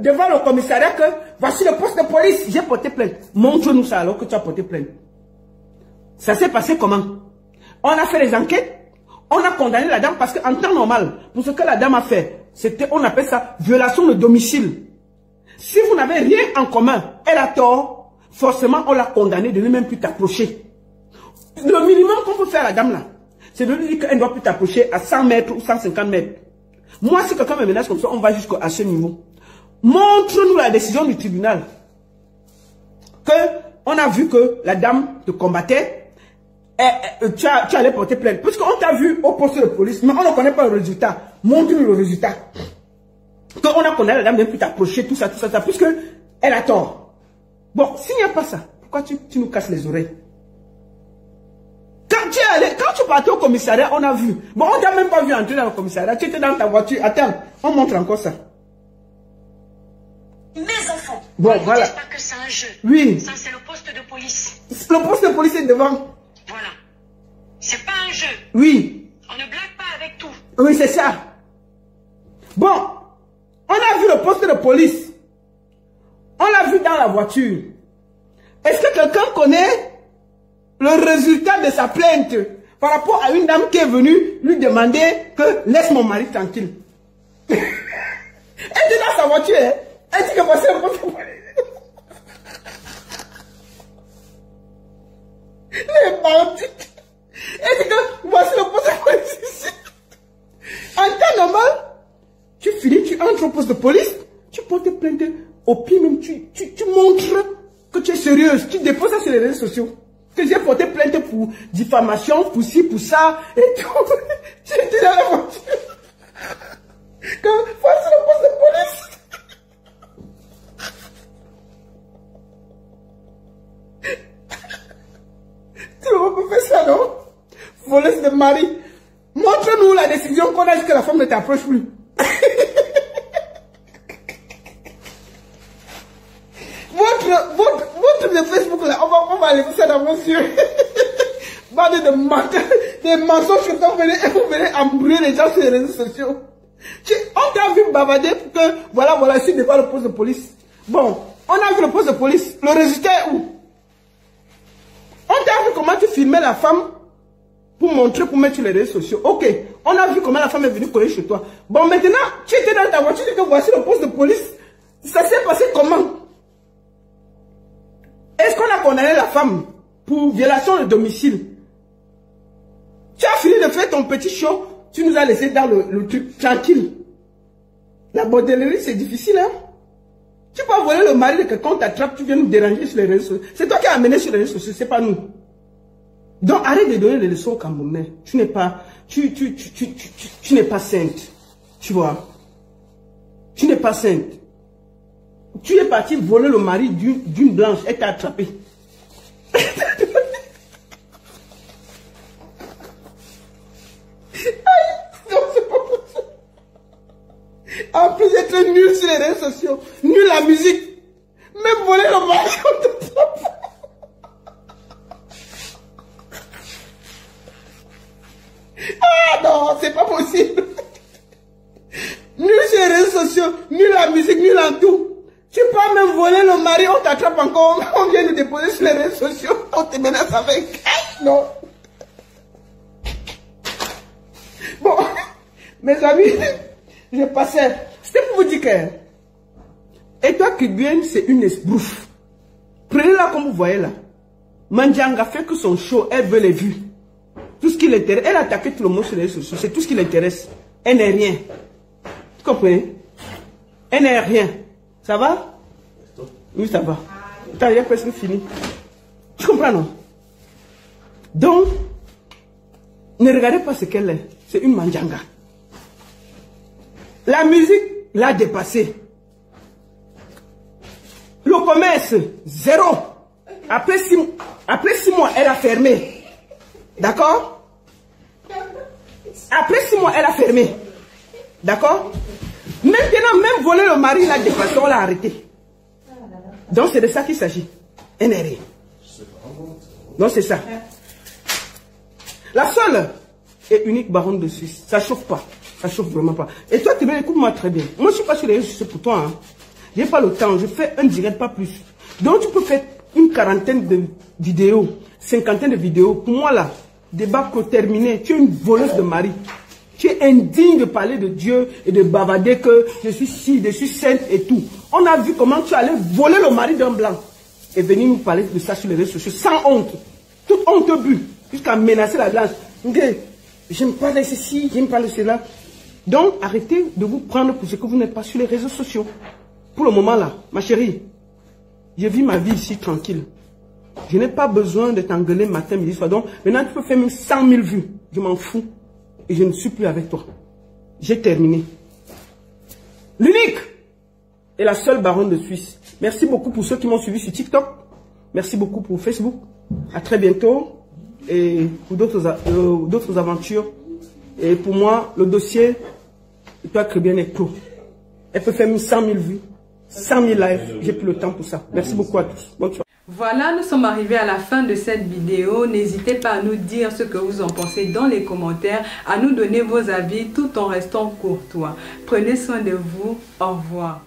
devant le commissariat que voici le poste de police. J'ai porté plainte. Montre-nous ça alors que tu as porté plainte. Ça s'est passé comment? On a fait les enquêtes. On a condamné la dame parce qu'en temps normal, pour ce que la dame a fait, c'était, on appelle ça violation de domicile. Si vous n'avez rien en commun, elle a tort, forcément on l'a condamnée de ne même plus t'approcher. Le minimum qu'on peut faire à la dame là, c'est de lui dire qu'elle ne doit plus t'approcher à 100 mètres ou 150 mètres. Moi, si quelqu'un me menace comme ça, on va jusqu'à ce niveau. Montre-nous la décision du tribunal. Que on a vu que la dame te combattait. Tu allais porter plainte. Puisqu'on t'a vu au poste de police, mais on ne connaît pas le résultat. Montre-nous le résultat. Qu'on a condamné la dame de ne plus t'approcher, tout ça, puisque elle a tort. Bon, s'il n'y a pas ça, pourquoi tu nous casses les oreilles? Quand tu partais au commissariat, on a vu. Bon, on t'a même pas vu entrer dans le commissariat. Tu étais dans ta voiture. Attends, on montre encore ça. Mes enfants. Bon, voilà. Ne dites pas que c'est un jeu. Oui. Ça, c'est le poste de police. Le poste de police est devant. Voilà. C'est pas un jeu. Oui. On ne blague pas avec tout. Oui, c'est ça. Bon, on a vu le poste de police. On l'a vu dans la voiture. Est-ce que quelqu'un connaît le résultat de sa plainte par rapport à une dame qui est venue lui demander que laisse mon mari tranquille? Elle dit dans sa voiture, hein? Elle dit que voici un poste de police. Les bandits. Elle dit que voici le poste de police ici. En temps normal, tu finis, tu entres au poste de police, tu portes plainte, au pire même, tu montres que tu es sérieuse, tu déposes ça sur les réseaux sociaux. Que j'ai porté plainte pour diffamation, pour ci, pour ça, et tout. Tu étais dans la voiture. Que voici le poste de police. Tu ne peux pas faire ça, non? Voleuse de mari. Montre-nous la décision qu'on a dit que la femme ne t'approche plus. Votre de Facebook là, on va aller ça dans vos yeux. Bande de menteurs, des mensonges que vous venez embrouiller les gens sur les réseaux sociaux. On t'a vu bavarder pour que, voilà, ici devant le poste de police. Bon, on a vu le poste de police. Le résultat est où? On t'a vu comment tu filmais la femme pour montrer, pour mettre sur les réseaux sociaux. Ok, on a vu comment la femme est venue coller chez toi. Bon, maintenant, tu étais dans ta voiture, tu dis que voici le poste de police. Ça s'est passé comment? Est-ce qu'on a condamné la femme pour violation de domicile? Tu as fini de faire ton petit show, tu nous as laissé dans le truc tranquille. La bordellerie, c'est difficile, hein? Tu peux voler le mari de quelqu'un, on t'attrape, tu viens nous déranger sur les réseaux sociaux. C'est toi qui as amené sur les réseaux sociaux, c'est pas nous. Donc arrête de donner des leçons au Camerounais. Tu n'es pas, tu n'es pas sainte. Tu vois? Tu n'es pas sainte. Tu es parti voler le mari d'une blanche, elle t'a attrapé. En plus d'être nul sur les réseaux sociaux, nul la musique, même voler le mari, on t'attrape. Ah non, c'est pas possible. Nul sur les réseaux sociaux, nul la musique, nul en tout. Tu peux même voler le mari, on t'attrape encore, on vient de déposer sur les réseaux sociaux, on te menace avec. Non. Bon, mes amis, je passais. C'était pour vous dire que État Cubaine, c'est une esbrouffe. Prenez-la comme vous voyez là. Mandianga fait que son show, elle veut les vues. Tout ce qui l'intéresse, elle a attaqué tout le monde sur les réseaux sociaux, c'est tout ce qui l'intéresse. Elle n'est rien. Tu comprends? Elle n'est rien. Ça va? Oui, ça va. Attends, il y a presque fini. Tu comprends, non? Donc, ne regardez pas ce qu'elle est. C'est une mandianga. La musique l'a dépassé. Le commerce, zéro. Après 6 mois, elle a fermé. D'accord? Après 6 mois, elle a fermé. D'accord? Maintenant, même voler le mari, l'a dépassé, on l'a arrêté. Donc, c'est de ça qu'il s'agit. Elle n'est rien. Donc, c'est ça. La seule et unique baronne de Suisse, ça chauffe pas. Ça chauffe vraiment pas. Et toi, tu écoute-moi très bien. Moi, je suis pas sur les réseaux sociaux pour toi. Hein. Je n'ai pas le temps. Je fais un direct, pas plus. Donc, tu peux faire une quarantaine de vidéos, 50 de vidéos. Pour moi, là, débat terminé. Tu es une voleuse de mari. Tu es indigne de parler de Dieu et de bavarder que je suis si, je suis sainte et tout. On a vu comment tu allais voler le mari d'un blanc et venir nous parler de ça sur les réseaux sociaux sans honte. Toute honte but, jusqu'à menacer la blanche. Okay. J'aime pas de ceci, j'aime pas de cela. Donc, arrêtez de vous prendre pour ce que vous n'êtes pas sur les réseaux sociaux. Pour le moment là, ma chérie, je vis ma vie ici tranquille. Je n'ai pas besoin de t'engueuler matin, midi, soir. Donc, maintenant tu peux faire même 100 000 vues. Je m'en fous. Et je ne suis plus avec toi. J'ai terminé. L'unique et la seule baronne de Suisse. Merci beaucoup pour ceux qui m'ont suivi sur TikTok. Merci beaucoup pour Facebook. À très bientôt. Et pour d'autres aventures. Et pour moi, le dossier, toi, très bien, est clos. Elle peut faire 100 000 vues, 100 000 lives. J'ai plus le temps pour ça. Merci beaucoup à tous. Bonne soirée. Voilà, nous sommes arrivés à la fin de cette vidéo. N'hésitez pas à nous dire ce que vous en pensez dans les commentaires, à nous donner vos avis tout en restant courtois. Prenez soin de vous. Au revoir.